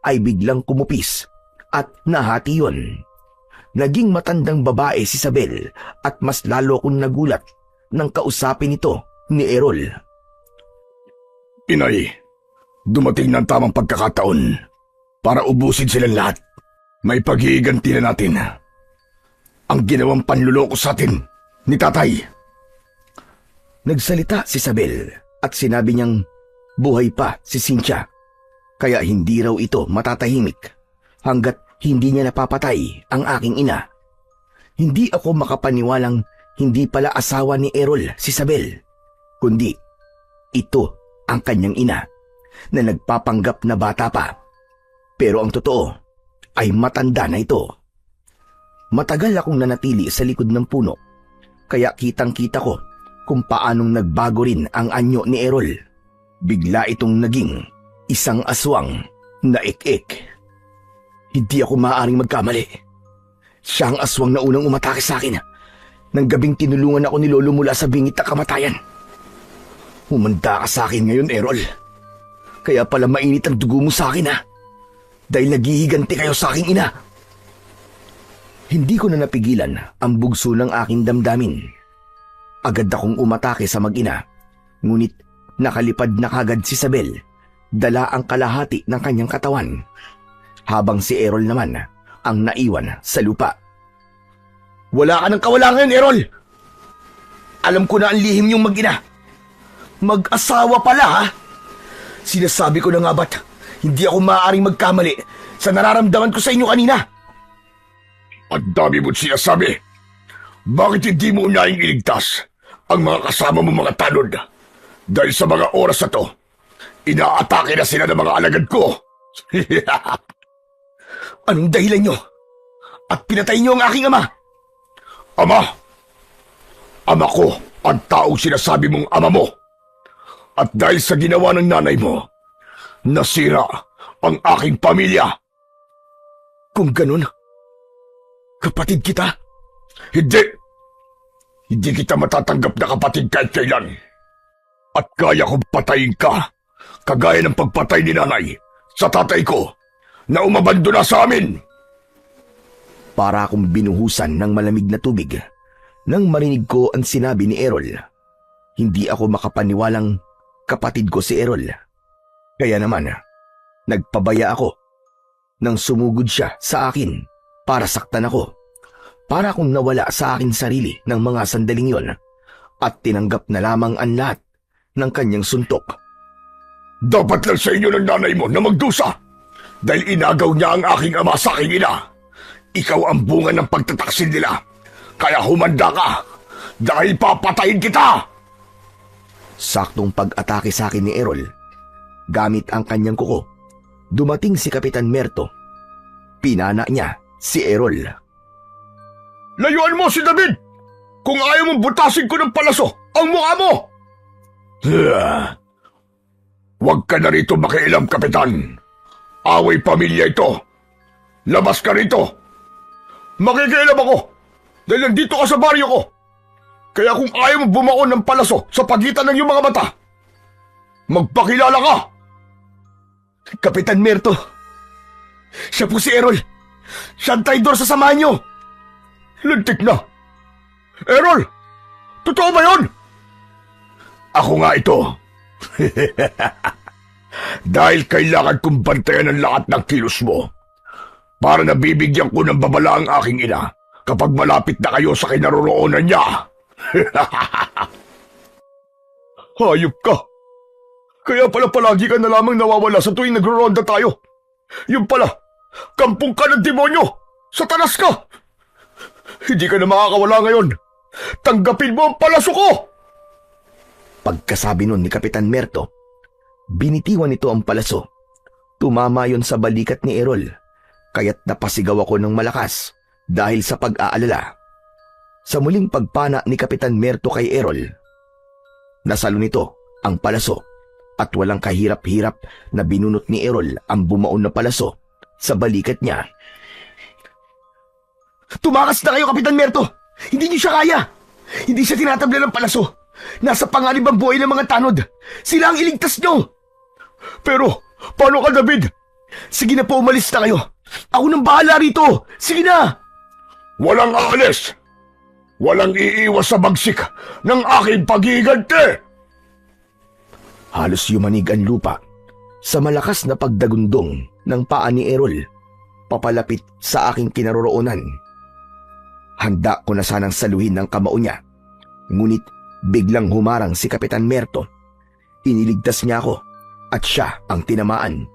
ay biglang kumupis at nahati yun. Naging matandang babae si Isabel at mas lalo akong nagulat nang kausapin ito ni Errol.
Inay, dumating na ang tamang pagkakataon para ubusin silang lahat. May pag-iiganti na natin ang ginawang panluloko sa atin ni tatay.
Nagsalita si Isabel at sinabi niyang buhay pa si Cynthia. Kaya hindi raw ito matatahimik hanggat hindi niya napapatay ang aking ina. Hindi ako makapaniwalang hindi pala asawa ni Errol si Isabel, kundi ito ang kanyang ina na nagpapanggap na bata pa. Pero ang totoo ay matanda na ito. Matagal akong nanatili sa likod ng puno, kaya kitang-kita ko kung paanong nagbago rin ang anyo ni Errol. Bigla itong naging isang aswang na ik-ik. Hindi ako maaaring magkamali. Siya ang aswang na unang umatake sa akin nang gabing tinulungan ako ni Lolo mula sa bingit na kamatayan. Humanda ka sa akin ngayon, Errol. Kaya pala mainit ang dugo mo sa akin, ha? Dahil naghihiganti kayo sa aking ina. Hindi ko na napigilan ang bugso ng aking damdamin. Agad akong umatake sa mag-ina, ngunit nakalipad na kagad si Isabel, dala ang kalahati ng kanyang katawan, habang si Errol naman ang naiwan sa lupa. Wala ka ng kawala ngayon, Errol! Alam ko na ang lihim niyong mag-ina. Mag-asawa pala, ha? Sinasabi ko na nga ba't hindi ako maaaring magkamali sa nararamdaman ko sa inyo kanina?
Ang dami mo't sinasabi. Bakit hindi mo unahing iligtas ang mga kasama mo mga tanod? Dahil sa mga oras na to, inaatake na sila ng mga alagad ko.
Anong dahilan nyo? At pinatay nyo ang aking ama?
Ama! Ama ko ang taong sinasabi mong ama mo. At dahil sa ginawa ng nanay mo, nasira ang aking pamilya.
Kung ganun, kapatid kita?
Hindi! Hindi kita matatanggap na kapatid kahit kailan. At kaya kong patayin ka, kagaya ng pagpatay ni nanay sa tatay ko na umabando na sa amin.
Para akong binuhusan ng malamig na tubig nang marinig ko ang sinabi ni Errol. Hindi ako makapaniwalang kapatid ko si Errol. Kaya naman, nagpabaya ako nang sumugod siya sa akin para saktan ako. Para akong nawala sa akin sarili ng mga sandaling yon at tinanggap na lamang ang lahat ng kanyang suntok.
Dapat lang sa inyo ng nanay mo na magdusa dahil inagaw niya ang aking ama sa aking ina. Ikaw ang bunga ng pagtataksil nila. Kaya humanda ka dahil papatayin kita!
Saktong pag-atake sa akin ni Errol, gamit ang kanyang kuko, dumating si Kapitan Merto. Pinana niya si Errol.
Layuan mo si David! Kung ayaw mong butasin ko ng palaso ang mukha mo! Huwag ka na rito makialam, Kapitan. Away pamilya ito. Labas ka rito. Makikialam ako dahil nandito ka sa baryo ko. Kaya kung ayaw mo bumaon ng palaso sa pagitan ng iyong mga mata, magpakilala ka!
Kapitan Merto, siya po si Errol. Siya ang traidor sa samahan niyo.
Lintik na! Errol! Totoo ba yun? Ako nga ito. Dahil kailangan kong bantayan ang lahat ng kilos mo para nabibigyan ko ng babala ang aking ina kapag malapit na kayo sa kinaroroonan niya. Hayop ka! Kaya pala palagi ka na lamang nawawala sa tuwing nagro-ronda tayo. Yung pala, kampong ka ng demonyo! Satanas ka! Hindi ka na makakawala ngayon. Tanggapin mo ang palaso ko!
Pagkasabi nun ni Kapitan Merto, binitiwan nito ang palaso. Tumama yon sa balikat ni Errol, kaya't napasigaw ako ng malakas dahil sa pag-aalala. Sa muling pagpana ni Kapitan Merto kay Errol, nasalo nito ang palaso at walang kahirap-hirap na binunot ni Errol ang bumaon na palaso sa balikat niya. Tumakas na kayo, Kapitan Merto! Hindi niyo siya kaya! Hindi siya tinatabla ng palaso! Nasa panganib ang buhay ng mga tanod! Sila ang iligtas niyo!
Pero, paano ka, David?
Sige na po, umalis na kayo! Ako nang bahala rito! Sige na!
Walang aalis! Walang iiwas sa bagsik ng aking paghihiganti!
Halos yumanig ang lupa sa malakas na pagdagundong ng paa ni Errol papalapit sa aking kinaroroonan. Handa ko na sanang saluhin ng kamao niya, ngunit biglang humarang si Kapitan Merto. Iniligtas niya ako at siya ang tinamaan.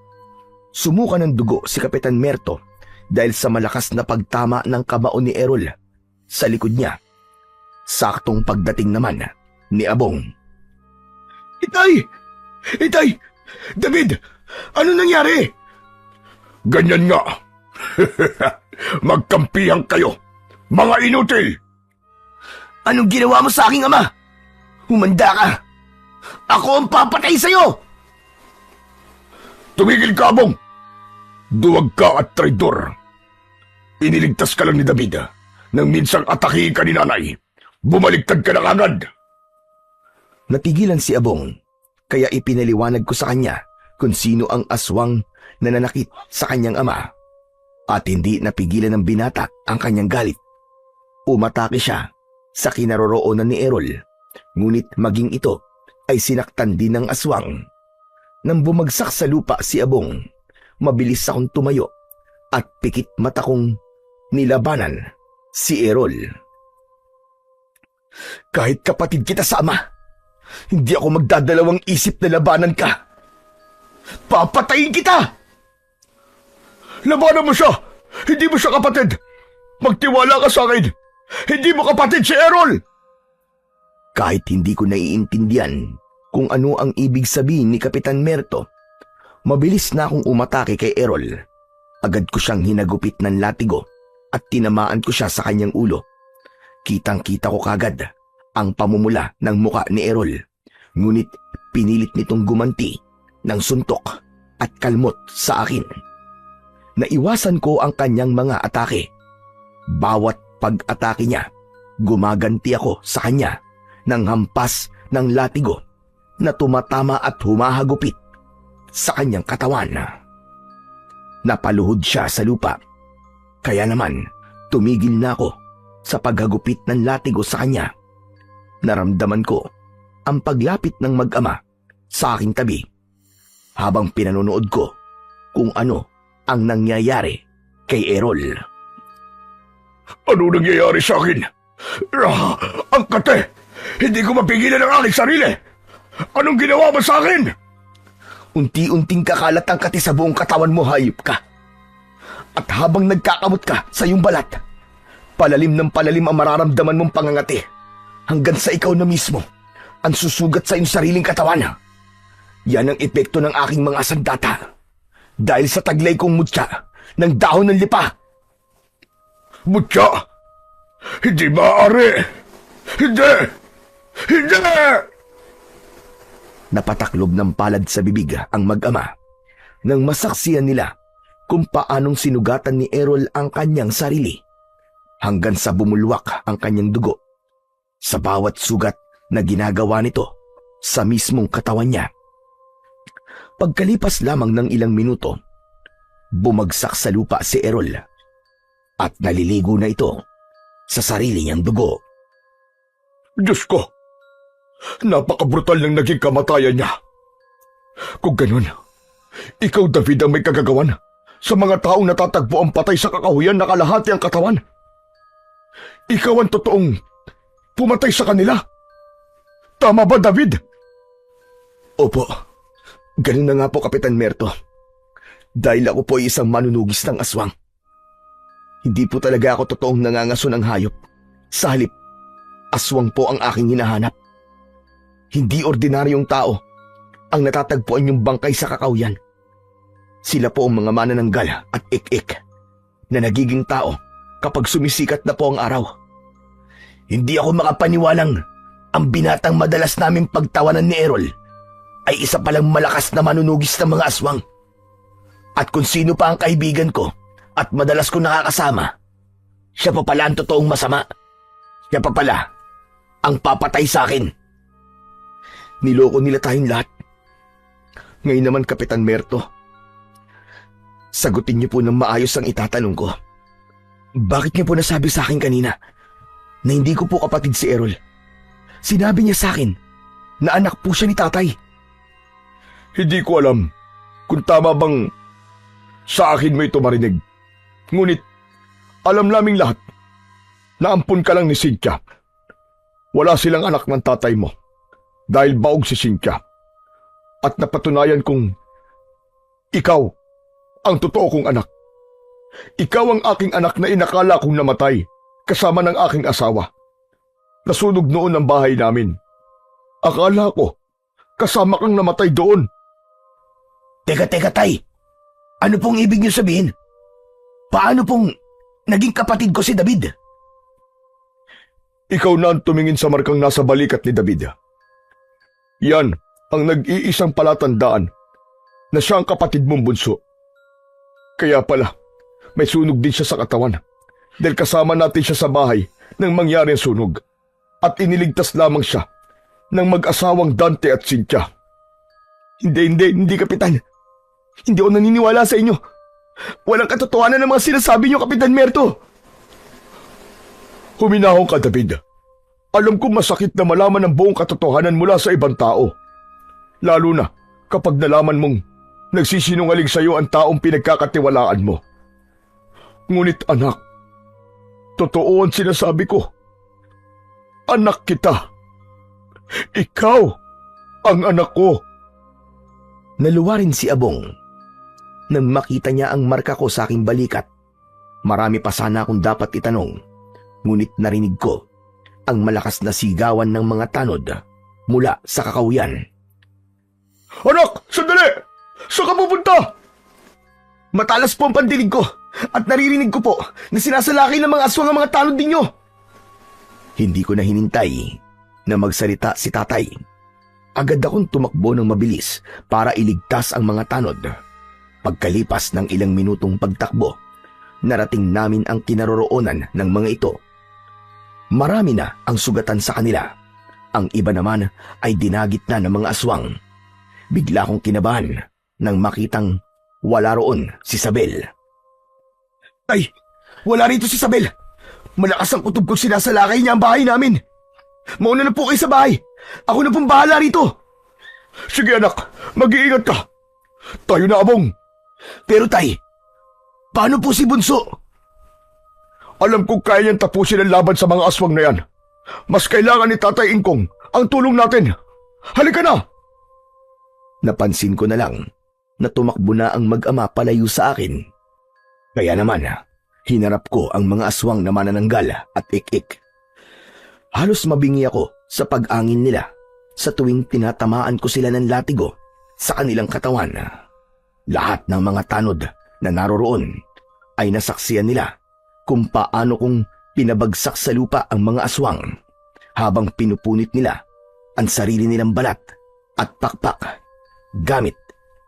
Sumuka ng dugo si Kapitan Merto dahil sa malakas na pagtama ng kamao ni Errol sa likod niya. Saktong pagdating naman ni Abong.
Itay! Itay! David! Ano nangyari? Ganyan nga. Magkampihan kayo, mga inutil!
Anong ginawa mo sa aking ama? Humanda ka! Ako ang papatay sa'yo!
Tumigil ka, Abong! Duwag ka at traidor. Iniligtas ka lang ni David nang minsang atakihin ka ni nanay. Bumaliktad ka na agad.
Natigilan si Abong, kaya ipinaliwanag ko sa kanya kung sino ang aswang na nanakit sa kanyang ama. At hindi napigilan ng binata ang kanyang galit. Umatake siya sa kinaroroonan ni Errol, ngunit maging ito ay sinaktan din ng aswang. Nang bumagsak sa lupa si Abong, mabilis akong tumayo at pikit mata kong nilabanan si Errol. Kahit kapatid kita sa ama, hindi ako magdadalawang isip na labanan ka. Papatayin kita!
Labanan mo siya! Hindi mo siya kapatid! Magtiwala ka sa akin! Hindi mo kapatid si Errol!
Kahit hindi ko naiintindihan kung ano ang ibig sabihin ni Kapitan Merto, mabilis na akong umatake kay Errol. Agad ko siyang hinagupit ng latigo at tinamaan ko siya sa kanyang ulo. Kitang-kita ko kagad ang pamumula ng muka ni Errol, ngunit pinilit nitong gumanti ng suntok at kalmot sa akin. Naiwasan ko ang kanyang mga atake. Bawat pag-atake niya, gumaganti ako sa kanya ng hampas ng latigo na tumatama at humahagupit sa kanyang katawan. Napaluhod siya sa lupa, kaya naman tumigil na ako sa paghagupit ng latigo sa kanya. Naramdaman ko ang paglapit ng mag-ama sa aking tabi habang pinanonood ko kung ano ang nangyayari kay Errol.
Ano nangyayari sa akin? Ang kate! Hindi ko mapigilan ang aking sarili! Anong ginawa mo sa akin?
Unti-unting kakalat ang kati sa buong katawan mo, hayop ka. At habang nagkakamot ka sa iyong balat, palalim ng palalim ang mararamdaman mong pangangati hanggang sa ikaw na mismo ang susugat sa iyong sariling katawan. Yan ang epekto ng aking mga sandata dahil sa taglay kong mutya ng dahon ng lipa.
Mutya! Hindi maaari! Hindi! Hindi!
Napataklob ng palad sa bibig ang mag-ama nang masaksiyan nila kung paanong sinugatan ni Errol ang kanyang sarili hanggang sa bumulwak ang kanyang dugo sa bawat sugat na ginagawa nito sa mismong katawan niya. Pagkalipas lamang ng ilang minuto, bumagsak sa lupa si Errol at naliligo na ito sa sarili niyang dugo.
Diyos ko! Napakabrutal ng naging kamatayan niya. Kung ganun, ikaw, David, ang may kagagawan sa mga taong natatagpo ang patay sa kakahuyan na kalahati ang katawan. Ikaw ang totoong pumatay sa kanila. Tama ba, David?
Opo, ganun na nga po, Kapitan Merto. Dahil ako po ay isang manunugis ng aswang. Hindi po talaga ako totoong nangangaso ng hayop. Sa halip, aswang po ang aking hinahanap. Hindi ordinaryong tao ang natatagpuan yung bangkay sa kakahuyan. Sila po ang mga manananggal at ik-ik na nagiging tao kapag sumisikat na po ang araw. Hindi ako makapaniwalang ang binatang madalas naming pagtawanan ni Errol ay isa palang malakas na manunugis ng mga aswang. At kung sino pa ang kaibigan ko at madalas ko nakakasama, siya pa pala ang totoong masama. Siya pa pala ang papatay sa akin. Niloko nila tayong lahat. Ngayon naman, Kapitan Merto, sagutin niyo po ng maayos ang itatanong ko. Bakit niyo po nasabi sa akin kanina na hindi ko po kapatid si Errol? Sinabi niya sa akin na anak po siya ni tatay.
Hindi ko alam kung tama bang sa akin mo ito marinig. Ngunit, alam naming lahat na ampun ka lang ni Cynthia. Wala silang anak ng tatay mo dahil baog si Cynthia. At napatunayan kong ikaw ang totoo kong anak. Ikaw ang aking anak na inakala kong namatay kasama ng aking asawa. Nasunog noon ang bahay namin. Akala ko, kasama kang namatay doon.
Teka, tay. Ano pong ibig niyo sabihin? Paano pong naging kapatid ko si David?
Ikaw na ang tumingin sa markang nasa balikat ni David. Yan ang nag-iisang palatandaan na siya ang kapatid mong bunso. Kaya pala, may sunog din siya sa katawan dahil kasama natin siya sa bahay nang mangyari ang sunog at iniligtas lamang siya ng mag-asawang Dante at Cynthia.
Hindi, Kapitan. Hindi ako naniniwala sa inyo. Walang katotohanan ng mga sinasabi niyo, Kapitan Merto.
Huminahon ka, David. Alam kong masakit na malaman ang buong katotohanan mula sa ibang tao. Lalo na kapag nalaman mong nagsisinungaling sa iyo ang taong pinagkakatiwalaan mo. Ngunit anak, totoo ang sinasabi ko. Anak kita. Ikaw ang anak ko.
Naluwa rin si Abong nang makita niya ang marka ko sa aking balikat. Marami pa sana akong dapat itanong, ngunit narinig ko ang malakas na sigawan ng mga tanod mula sa kakahuyan.
Anak, sandali! Saan ka pupunta?
Matalas po ang pandinig ko at naririnig ko po na sinasalaki ng mga aswang ang mga tanod ninyo.
Hindi ko na hinintay na magsalita si tatay. Agad akong tumakbo ng mabilis para iligtas ang mga tanod. Pagkalipas ng ilang minutong pagtakbo, narating namin ang kinaroroonan ng mga ito. Marami na ang sugatan sa kanila. Ang iba naman ay dinagit na ng mga aswang. Bigla akong kinabahan nang makitang wala roon si Sabel.
Ay, wala rito si Sabel. Malakas ang kutob kong sinasalakay niya ang bahay namin. Mauna na po kayo sa bahay. Ako na pong bahala rito.
Sige anak, mag-iingat ka. Tayo na, Abong.
Pero tay, paano po si Bunso?
Alam kong kaya niyang tapusin ang laban sa mga aswang na yan. Mas kailangan ni Tatay Ingkong ang tulong natin. Halika na!
Napansin ko na lang na tumakbo na ang mag-ama palayo sa akin. Kaya naman, hinarap ko ang mga aswang na manananggal at ik-ik. Halos mabingi ako sa pag-angin nila sa tuwing tinatamaan ko sila ng latigo sa kanilang katawan. Lahat ng mga tanod na naroroon ay nasaksiyan nila kung paano kong pinabagsak sa lupa ang mga aswang habang pinupunit nila ang sarili nilang balat at pakpak gamit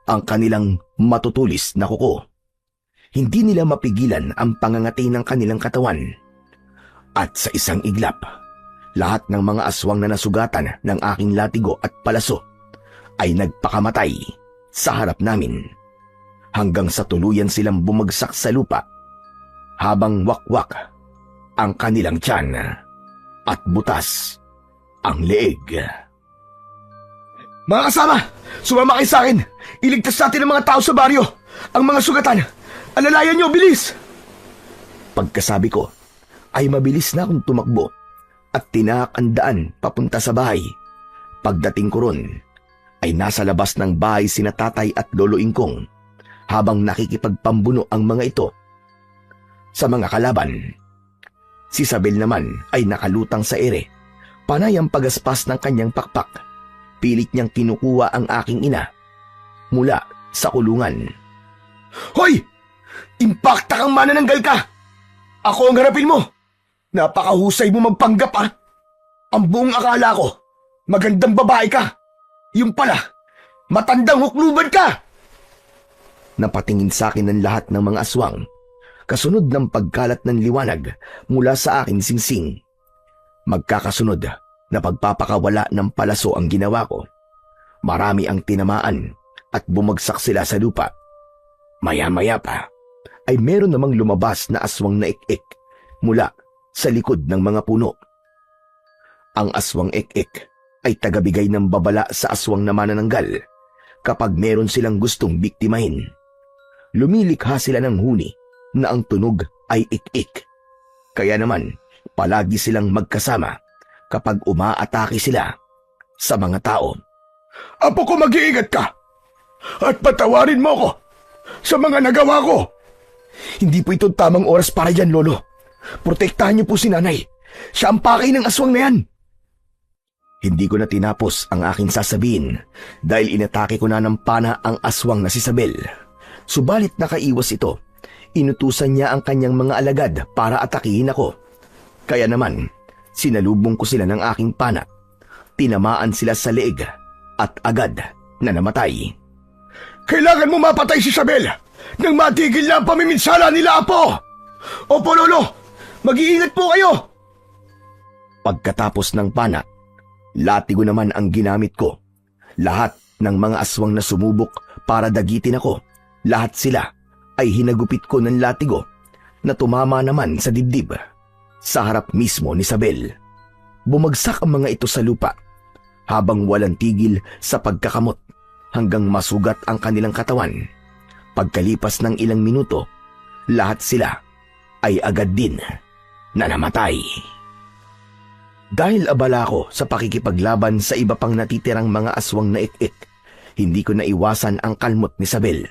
ang kanilang matutulis na kuko. Hindi nila mapigilan ang pangangati ng kanilang katawan. At sa isang iglap, lahat ng mga aswang na nasugatan ng aking latigo at palaso ay nagpakamatay sa harap namin hanggang sa tuluyan silang bumagsak sa lupa habang wakwak ang kanilang tiyan at butas ang leeg.
Mga kasama, sumama kayo sa akin. Iligtas natin ang mga tao sa baryo. Ang mga sugatan. Alalayan niyo, bilis!
Pagkasabi ko, ay mabilis na akong tumakbo at tinaak ang daan papunta sa bahay. Pagdating ko ron, ay nasa labas ng bahay sina tatay at lolo Ingkong habang nakikipagpambuno ang mga ito sa mga kalaban. Si Sabel naman ay nakalutang sa ere, panay ang pagaspas ng kanyang pakpak. Pilit niyang kinukuha ang aking ina mula sa kulungan.
Hoy! Impakta kang manananggal ka! Ako ang harapin mo! Napakahusay mo magpanggap, ah! Ang buong akala ko, magandang babae ka! Yung pala, matandang hukluban ka!
Napatingin sa akin ng lahat ng mga aswang, kasunod ng pagkalat ng liwanag mula sa aking singsing. Magkakasunod na pagpapakawala ng palaso ang ginawa ko. Marami ang tinamaan at bumagsak sila sa lupa. Maya-maya pa ay meron namang lumabas na aswang na ik-ik mula sa likod ng mga puno. Ang aswang ik-ik ay tagabigay ng babala sa aswang na manananggal kapag meron silang gustong biktimahin. Lumilikha sila ng huni na ang tunog ay ik-ik. Kaya naman, palagi silang magkasama kapag umaatake sila sa mga tao.
Apo ko, mag-iingat ka! At patawarin mo ko sa mga nagawa ko.
Hindi po ito tamang oras para dyan, Lolo. Protektahan niyo po si nanay. Siya ang pakay ng aswang na yan. Hindi ko na tinapos ang aking sasabihin dahil inatake ko na ng pana ang aswang na si Isabel. Subalit nakaiwas ito. Inutusan niya ang kanyang mga alagad para atakihin ako. Kaya naman, sinalubong ko sila ng aking pana. Tinamaan sila sa leeg at agad na namatay.
Kailangan mo mapatay si Isabel nang matigil na ang pamiminsala nila, Apo! Opo, Lolo! Mag-iingat po kayo!
Pagkatapos ng pana, latigo naman ang ginamit ko. Lahat ng mga aswang na sumubok para dagitin ako, lahat sila ay hinagupit ko ng latigo na tumama naman sa dibdib, sa harap mismo ni Isabel. Bumagsak ang mga ito sa lupa habang walang tigil sa pagkakamot hanggang masugat ang kanilang katawan. Pagkalipas ng ilang minuto, lahat sila ay agad din na namatay. Dahil abala ko sa pakikipaglaban sa iba pang natitirang mga aswang na ik-ik, hindi ko naiwasan ang kalmot ni Isabel.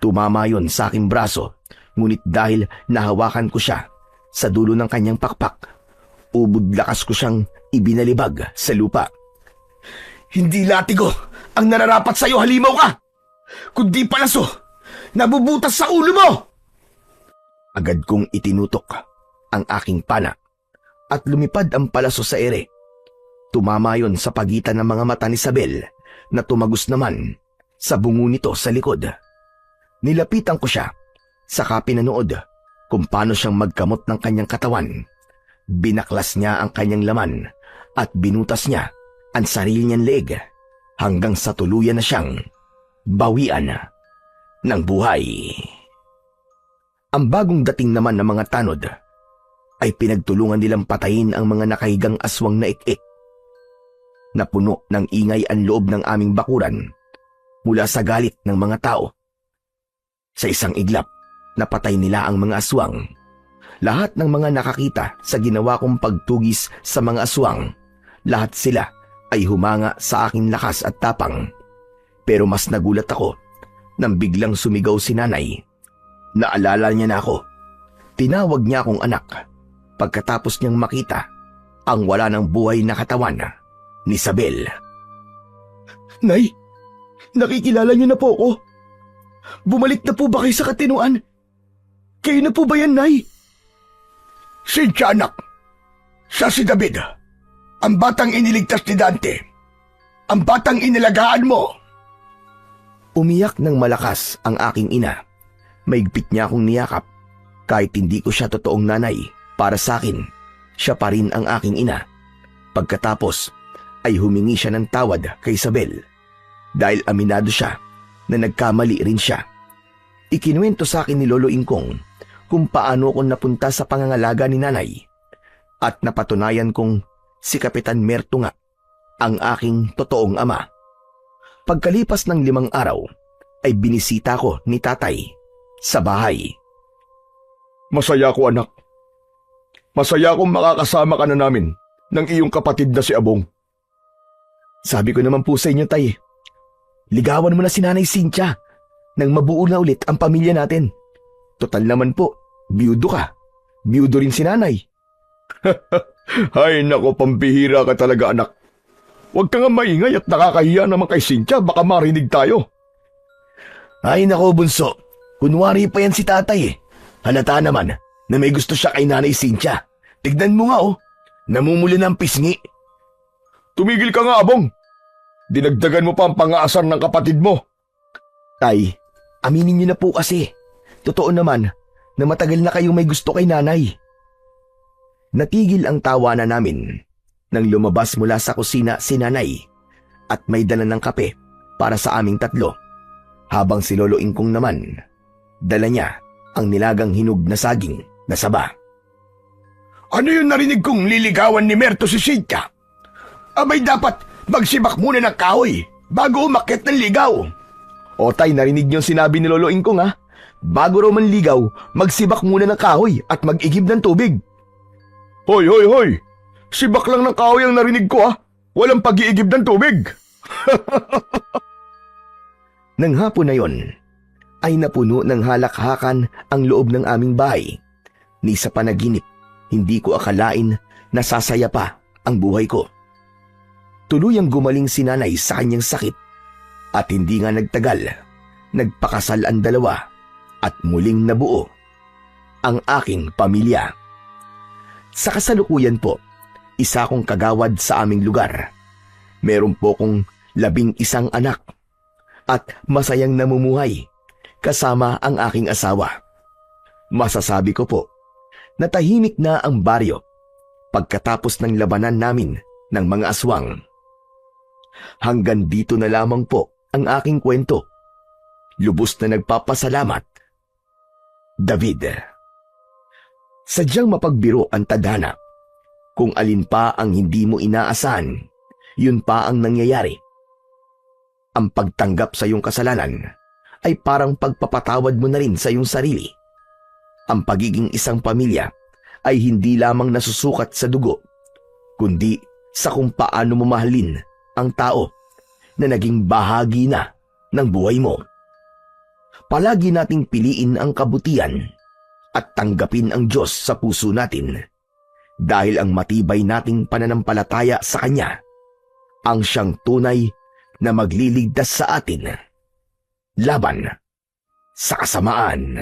Tumama yon sa aking braso, ngunit dahil nahawakan ko siya sa dulo ng kanyang pakpak, ubod lakas ko siyang ibinalibag sa lupa.
Hindi latigo ang nararapat sa'yo, halimaw ka! Kundi palaso, nabubutas sa ulo mo!
Agad kong itinutok ang aking pana at lumipad ang palaso sa ere. Tumama yon sa pagitan ng mga mata ni Isabel na tumagos naman sa bungo nito sa likod. Nilapitan ko siya, saka pinanood kung paano siyang magkamot ng kanyang katawan. Binaklas niya ang kanyang laman at binutas niya ang sarili niyang leeg hanggang sa tuluyan na siyang bawian ng buhay. Ang bagong dating naman ng mga tanod ay pinagtulungan nilang patayin ang mga nakahigang aswang na ik-ik. Napuno ng ingay ang loob ng aming bakuran mula sa galit ng mga tao. Sa isang iglap, napatay nila ang mga aswang. Lahat ng mga nakakita sa ginawa kong pagtugis sa mga aswang, lahat sila ay humanga sa aking lakas at tapang. Pero mas nagulat ako nang biglang sumigaw si nanay. Naalala niya na ako. Tinawag niya akong anak pagkatapos niyang makita ang wala ng buhay na katawan ni Isabel.
Nay, nakikilala niyo na po ako. Bumalik na po ba kayo sa katinuan? Kayo na po ba yan, Nay? Cynthia, anak. Siya si David. Ang batang iniligtas ni Dante. Ang batang inilagaan mo.
Umiyak ng malakas ang aking ina. Maigpit niya akong niyakap. Kahit hindi ko siya totoong nanay, para sa akin, siya pa rin ang aking ina. Pagkatapos, ay humingi siya ng tawad kay Isabel. Dahil aminado siya na nagkamali rin siya. Ikinuwento sa akin ni Lolo Ingkong kung paano ako napunta sa pangangalaga ni nanay. At napatunayan kong si Kapitan Merto nga ang aking totoong ama. Pagkalipas ng 5 araw, ay binisita ko ni tatay sa bahay.
Masaya ko, anak. Masaya akong makakasama ka na namin ng iyong kapatid na si Abong.
Sabi ko naman po sa inyo, tay, ligawan mo na si Nanay Cynthia nang mabuo na ulit ang pamilya natin. Total naman po, biyudo ka. Biyudo rin si nanay.
Ay nako, pambihira ka talaga, anak. Huwag ka nga maingay at nakakahiya naman kay Cynthia, baka marinig tayo.
Ay nako, bunso. Kunwari pa yan si tatay eh. Halata naman na may gusto siya kay Nanay Cynthia. Tignan mo nga namumula ng pisngi.
Tumigil ka nga, Abong. Dinagdagan mo pa ang pang-aasar ng kapatid mo.
Tay, aminin niyo na po kasi. Totoo naman na matagal na kayong may gusto kay nanay. Natigil ang tawanan namin nang lumabas mula sa kusina si nanay at may dala ng kape para sa aming tatlo. Habang si Lolo Ingkong naman, dala niya ang nilagang hinog na saging na saba.
Ano yung narinig kong liligawan ni Merto si Cynthia? Abay dapat magsibak muna ng kahoy bago umakyat ng ligaw.
O tay, narinig niyo sinabi ni Lolo Ingkong ha? Bago raw manligaw, magsibak muna ng kahoy at mag-igib ng tubig.
Hoy, hoy, hoy! Sibak lang ng kahoy ang narinig ko Walang pag-iigib ng tubig.
Nang hapon na yon, ay napuno ng halakhakan ang loob ng aming bahay. Ni sa panaginip, hindi ko akalain na sasaya pa ang buhay ko. Tuluyang gumaling si nanay sa kanyang sakit at hindi nga nagtagal, nagpakasal ang dalawa at muling nabuo ang aking pamilya. Sa kasalukuyan po, isa akong kagawad sa aming lugar. Meron po kong 11 anak at masayang namumuhay kasama ang aking asawa. Masasabi ko po na tahimik na ang baryo pagkatapos ng labanan namin ng mga aswang. Hanggang dito na lamang po ang aking kwento. Lubos na nagpapasalamat, David. Sadyang mapagbiro ang tadhana. Kung alin pa ang hindi mo inaasahan, yun pa ang nangyayari. Ang pagtanggap sa iyong kasalanan ay parang pagpapatawad mo na rin sa iyong sarili. Ang pagiging isang pamilya ay hindi lamang nasusukat sa dugo, kundi sa kung paano mo mahalin ang tao na naging bahagi na ng buhay mo. Palagi nating piliin ang kabutihan at tanggapin ang Diyos sa puso natin dahil ang matibay nating pananampalataya sa Kanya ang siyang tunay na magliligtas sa atin laban sa kasamaan.